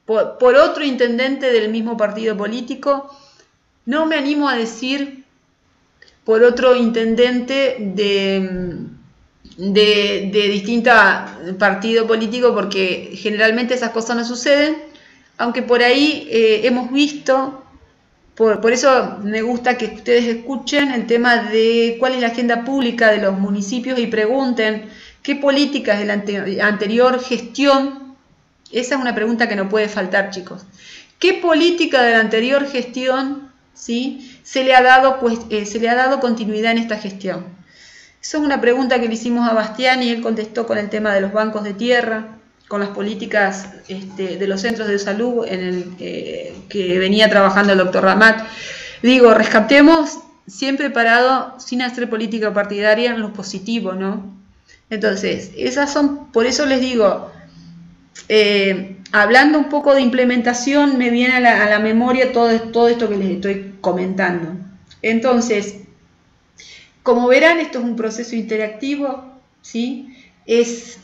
por otro intendente del mismo partido político. No me animo a decir por otro intendente de distinto partido político, porque generalmente esas cosas no suceden, aunque por ahí hemos visto, por eso me gusta que ustedes escuchen el tema de cuál es la agenda pública de los municipios y pregunten qué políticas de la anterior gestión. Esa es una pregunta que no puede faltar, chicos. ¿Qué política de la anterior gestión, ¿sí?, se le ha dado continuidad en esta gestión? Esa es una pregunta que le hicimos a Bastián y él contestó con el tema de los bancos de tierra, con las políticas de los centros de salud en el que venía trabajando el doctor Ramat. Digo, rescatemos siempre parado, sin hacer política partidaria, en lo positivo, ¿no? Entonces, esas son, por eso les digo, hablando un poco de implementación, me viene a la memoria todo esto que les estoy comentando. Entonces, como verán, esto es un proceso interactivo, ¿sí? Es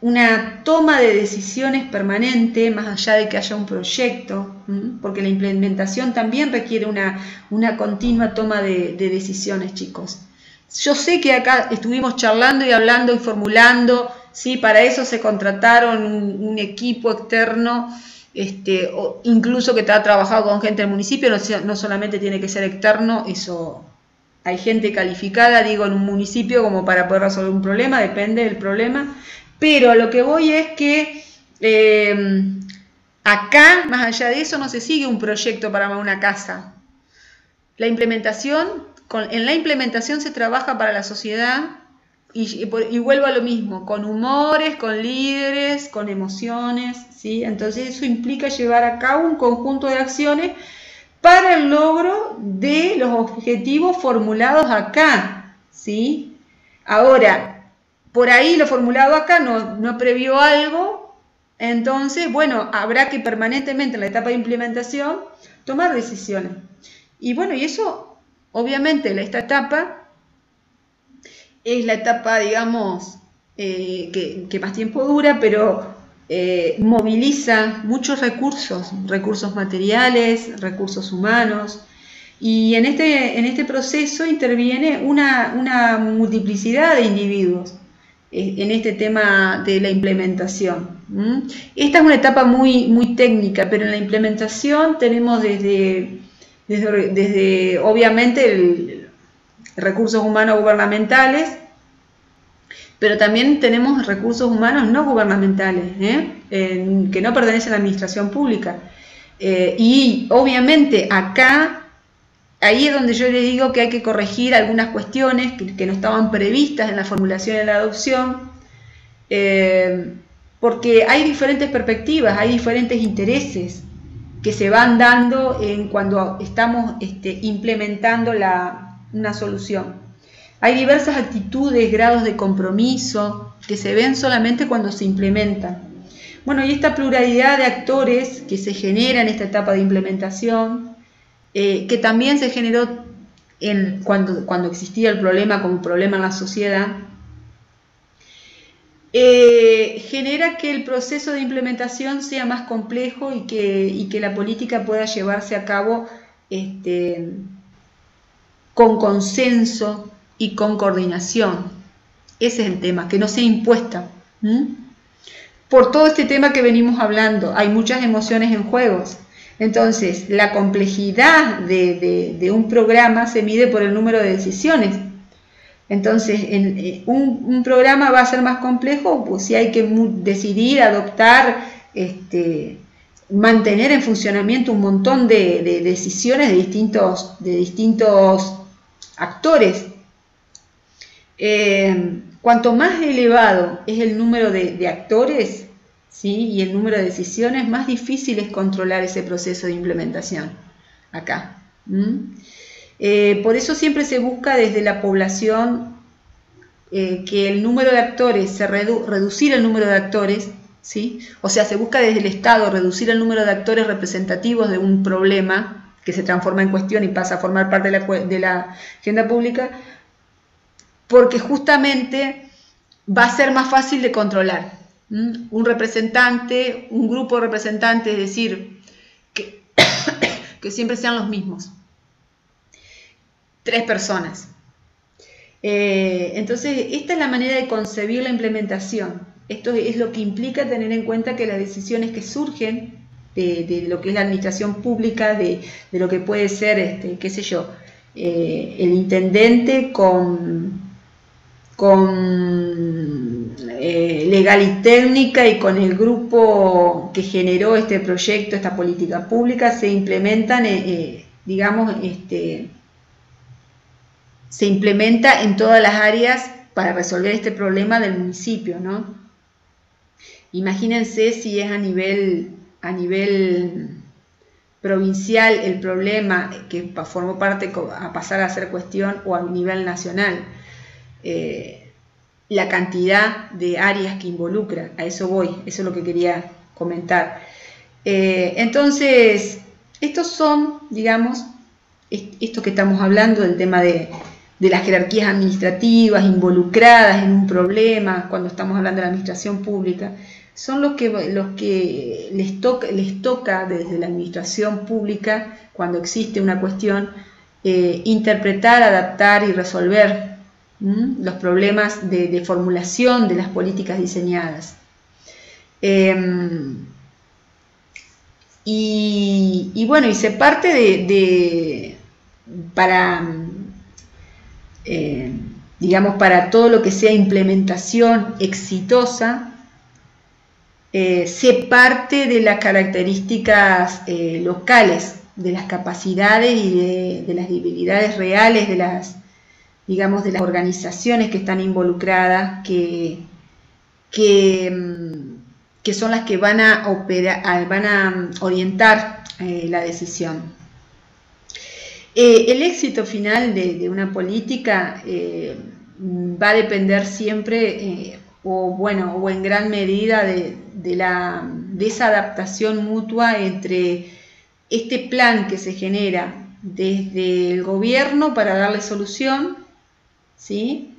una toma de decisiones permanente, más allá de que haya un proyecto, porque la implementación también requiere una continua toma de decisiones, chicos. Yo sé que acá estuvimos charlando y hablando y formulando, ¿sí? Para eso se contrataron un equipo externo, o incluso que ha trabajado con gente del municipio, no solamente tiene que ser externo, eso. Hay gente calificada, digo, en un municipio como para poder resolver un problema, depende del problema. Pero a lo que voy es que acá, más allá de eso, no se sigue un proyecto para una casa. La implementación, en la implementación se trabaja para la sociedad y vuelvo a lo mismo, con humores, con líderes, con emociones, ¿sí? Entonces eso implica llevar a cabo un conjunto de acciones para el logro de los objetivos formulados acá, ¿sí? Ahora, por ahí lo formulado acá no previó algo, entonces, bueno, habrá que permanentemente en la etapa de implementación tomar decisiones. Y bueno, y eso, obviamente, esta etapa es la etapa, digamos, que más tiempo dura, pero moviliza muchos recursos materiales, recursos humanos, y en este proceso interviene una multiplicidad de individuos en este tema de la implementación. Esta es una etapa muy técnica, pero en la implementación tenemos desde obviamente recursos humanos gubernamentales, pero también tenemos recursos humanos no gubernamentales, que no pertenecen a la administración pública. Y obviamente acá ahí es donde yo les digo que hay que corregir algunas cuestiones que no estaban previstas en la formulación de la adopción, porque hay diferentes perspectivas, hay diferentes intereses que se van dando cuando estamos implementando una solución. Hay diversas actitudes, grados de compromiso que se ven solamente cuando se implementan. Bueno, y esta pluralidad de actores que se genera en esta etapa de implementación, que también se generó cuando existía el problema como problema en la sociedad, genera que el proceso de implementación sea más complejo y que la política pueda llevarse a cabo con consenso y con coordinación. Ese es el tema, que no sea impuesta. Por todo este tema que venimos hablando, hay muchas emociones en juego. Entonces, la complejidad de un programa se mide por el número de decisiones. Entonces, un programa va a ser más complejo pues, si hay que decidir, adoptar, mantener en funcionamiento un montón de decisiones de distintos actores. Cuanto más elevado es el número de actores, ¿sí? Y el número de decisiones, más difícil es controlar ese proceso de implementación acá. Por eso siempre se busca desde la población que el número de actores, reducir el número de actores, ¿sí? O sea, se busca desde el Estado reducir el número de actores representativos de un problema que se transforma en cuestión y pasa a formar parte de la agenda pública, porque justamente va a ser más fácil de controlar. Un representante, un grupo de representantes, es decir, que siempre sean los mismos. 3 personas. Entonces, esta es la manera de concebir la implementación. Esto es lo que implica tener en cuenta que las decisiones que surgen de lo que es la administración pública, de lo que puede ser, qué sé yo, el intendente con legal y técnica y con el grupo que generó este proyecto, esta política pública, se implementan, digamos, se implementa en todas las áreas para resolver este problema del municipio, ¿no? Imagínense si es a nivel provincial el problema que formó parte a pasar a ser cuestión o a nivel nacional. La cantidad de áreas que involucra, a eso voy, eso es lo que quería comentar. Entonces, estos son, digamos, esto que estamos hablando del tema de las jerarquías administrativas involucradas en un problema, cuando estamos hablando de la administración pública, son los que les toca desde la administración pública, cuando existe una cuestión, interpretar, adaptar y resolver los problemas de formulación de las políticas diseñadas. Y bueno, y se parte digamos, para todo lo que sea implementación exitosa, se parte de las características locales, de las capacidades y de las debilidades reales de las organizaciones que están involucradas, que son las que van a orientar la decisión. El éxito final de una política va a depender siempre, o en gran medida, de esa adaptación mutua entre este plan que se genera desde el gobierno para darle solución, ¿sí?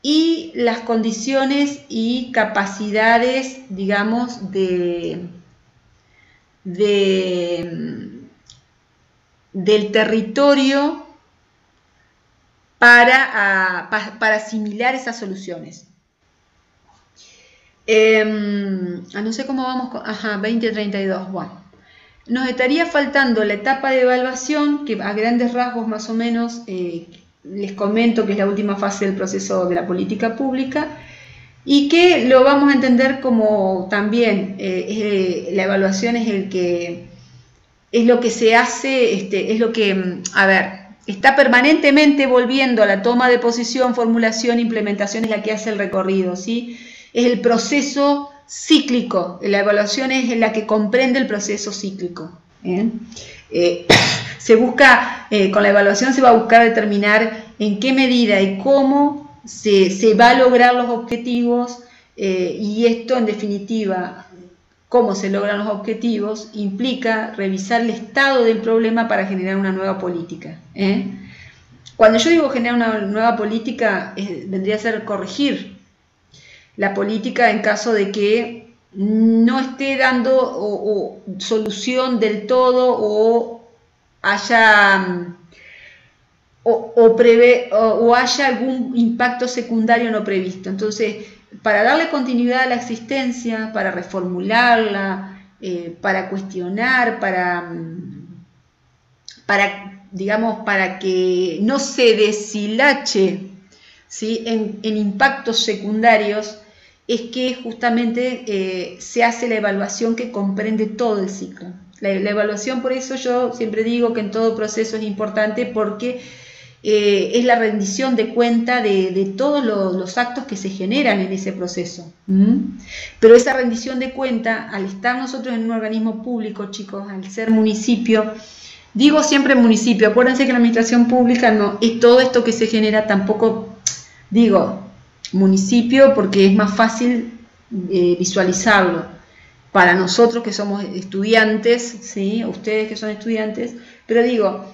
Y las condiciones y capacidades, digamos, del territorio para asimilar esas soluciones. No sé cómo vamos, 2032, bueno. Nos estaría faltando la etapa de evaluación, que a grandes rasgos más o menos les comento que es la última fase del proceso de la política pública, y que lo vamos a entender como también la evaluación es lo que se hace, es lo que, está permanentemente volviendo a la toma de posición, formulación, implementación, es la que hace el recorrido, ¿sí? Es el proceso cíclico, la evaluación es la que comprende el proceso cíclico. Se busca, con la evaluación se va a buscar determinar en qué medida y cómo se va a lograr los objetivos, y esto en definitiva, cómo se logran los objetivos, implica revisar el estado del problema para generar una nueva política. Cuando yo digo generar una nueva política, vendría a ser corregir la política en caso de que no esté dando o solución del todo, o haya o haya algún impacto secundario no previsto. Entonces, para darle continuidad a la existencia, para reformularla, para cuestionar, digamos, para que no se deshilache, ¿sí?, en impactos secundarios, es que justamente se hace la evaluación que comprende todo el ciclo. La evaluación, por eso yo siempre digo que en todo proceso es importante, porque es la rendición de cuenta de todos los actos que se generan en ese proceso. Pero esa rendición de cuenta, al estar nosotros en un organismo público, chicos, al ser municipio, digo siempre municipio, acuérdense que la administración pública no es todo esto que se genera, tampoco digo municipio porque es más fácil visualizarlo para nosotros que somos estudiantes, ¿sí?, ustedes que son estudiantes, pero digo,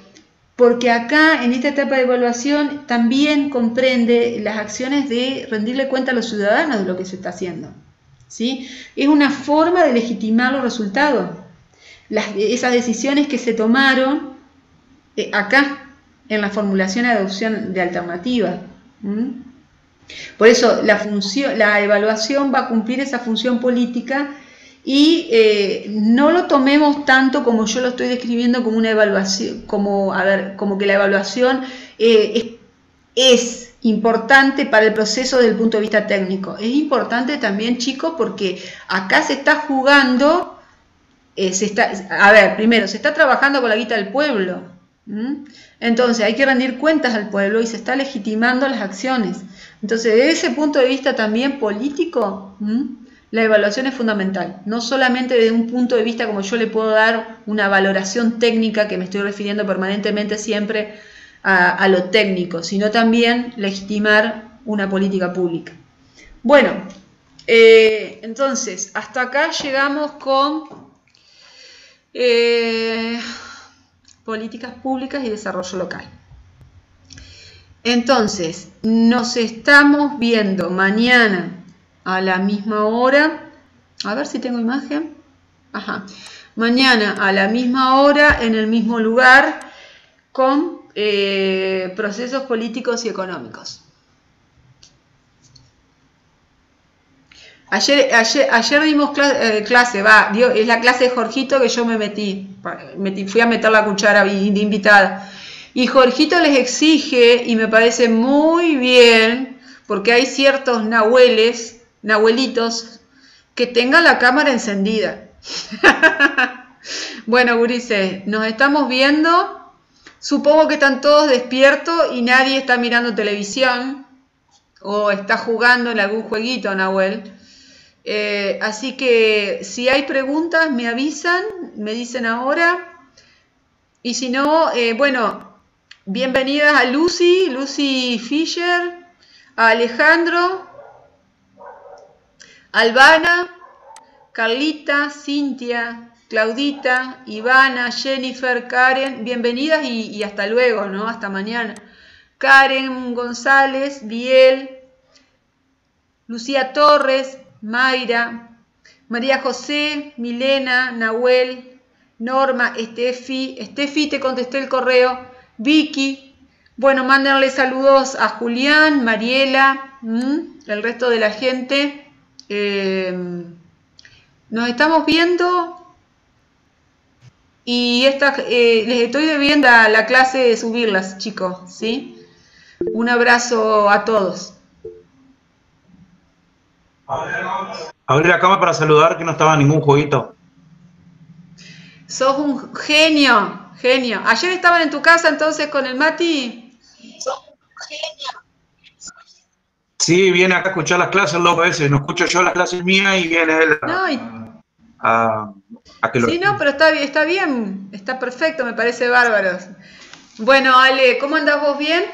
porque acá en esta etapa de evaluación también comprende las acciones de rendirle cuenta a los ciudadanos de lo que se está haciendo, ¿sí? Es una forma de legitimar los resultados, esas decisiones que se tomaron acá en la formulación y adopción de alternativas. Por eso la evaluación va a cumplir esa función política, y no lo tomemos tanto como yo lo estoy describiendo, como una evaluación, como que la evaluación es importante para el proceso desde el punto de vista técnico. Es importante también, chicos, porque acá se está jugando, primero se está trabajando con la guita del pueblo, entonces hay que rendir cuentas al pueblo y se está legitimando las acciones. Entonces, desde ese punto de vista también político, la evaluación es fundamental, no solamente desde un punto de vista como yo le puedo dar una valoración técnica, que me estoy refiriendo permanentemente siempre a lo técnico, sino también legitimar una política pública. Bueno, entonces, hasta acá llegamos con políticas públicas y desarrollo local. Entonces, nos estamos viendo mañana a la misma hora, a ver si tengo imagen, mañana a la misma hora, en el mismo lugar, con procesos políticos y económicos. Ayer dimos clase, es la clase de Jorgito que yo fui a meter la cuchara de invitada, y Jorgito les exige, y me parece muy bien, porque hay ciertos nahuelitos, que tengan la cámara encendida. Bueno, gurises, nos estamos viendo. Supongo que están todos despiertos y nadie está mirando televisión o está jugando en algún jueguito, Nahuel. Así que si hay preguntas me avisan, me dicen ahora. Y si no, bueno, bienvenidas a Lucy Fisher, a Alejandro, Albana, Carlita, Cintia, Claudita, Ivana, Jennifer, Karen, bienvenidas y hasta luego, ¿no? Hasta mañana. Karen González, Biel, Lucía Torres, Mayra, María José, Milena, Nahuel, Norma, Estefi, te contesté el correo, Vicky. Bueno, mándenle saludos a Julián, Mariela, el resto de la gente. Nos estamos viendo y les estoy debiendo a la clase de subirlas, chicos, ¿sí? Un abrazo a todos. Abrí la cámara para saludar, que no estaba en ningún jueguito. Sos un genio. genio. Ayer estaban en tu casa entonces con el Mati. Sí, viene acá a escuchar las clases, loco, a veces. No escucho yo las clases mías y viene él No, a que lo... sí, no, pero está bien, está perfecto, me parece bárbaro. Bueno, Ale, ¿cómo andás vos? ¿Bien?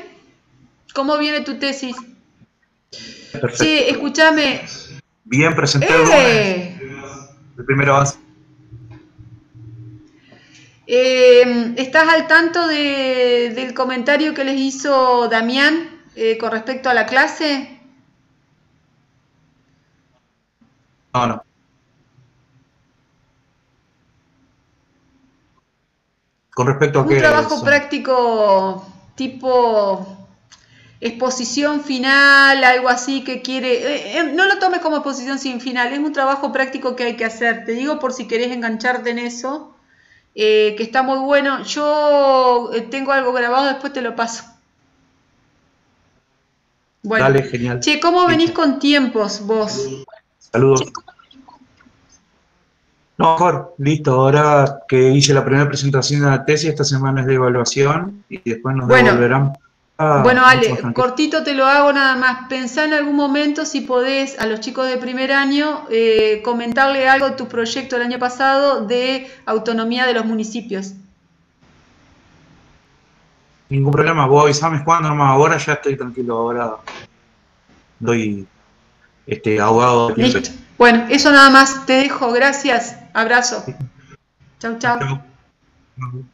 ¿Cómo viene tu tesis? Perfecto. Che, escúchame. Bien, presenté el lunes el primer avance. ¿Estás al tanto del comentario que les hizo Damián con respecto a la clase? No. Con respecto a Un qué trabajo son. práctico tipo exposición final, algo así que quiere... no lo tomes como exposición sin final, es un trabajo práctico que hay que hacer. Te digo por si querés engancharte en eso, que está muy bueno. Yo tengo algo grabado, después te lo paso. Bueno, Dale, genial. che, ¿cómo venís con tiempos vos? Saludos. No, mejor, listo. Ahora que hice la primera presentación de la tesis, esta semana es de evaluación y después nos devolverán Bueno, mucho más Ale, tranquilo. cortito te lo hago nada más. Pensá en algún momento si podés a los chicos de primer año comentarle algo de tu proyecto del año pasado de autonomía de los municipios. Ningún problema, vos avisame cuándo nomás. Ahora ya estoy tranquilo. Ahora doy ahogado de tiempo. Listo. Bueno, eso nada más. Te dejo. Gracias. Abrazo. Chau, chau. Chau.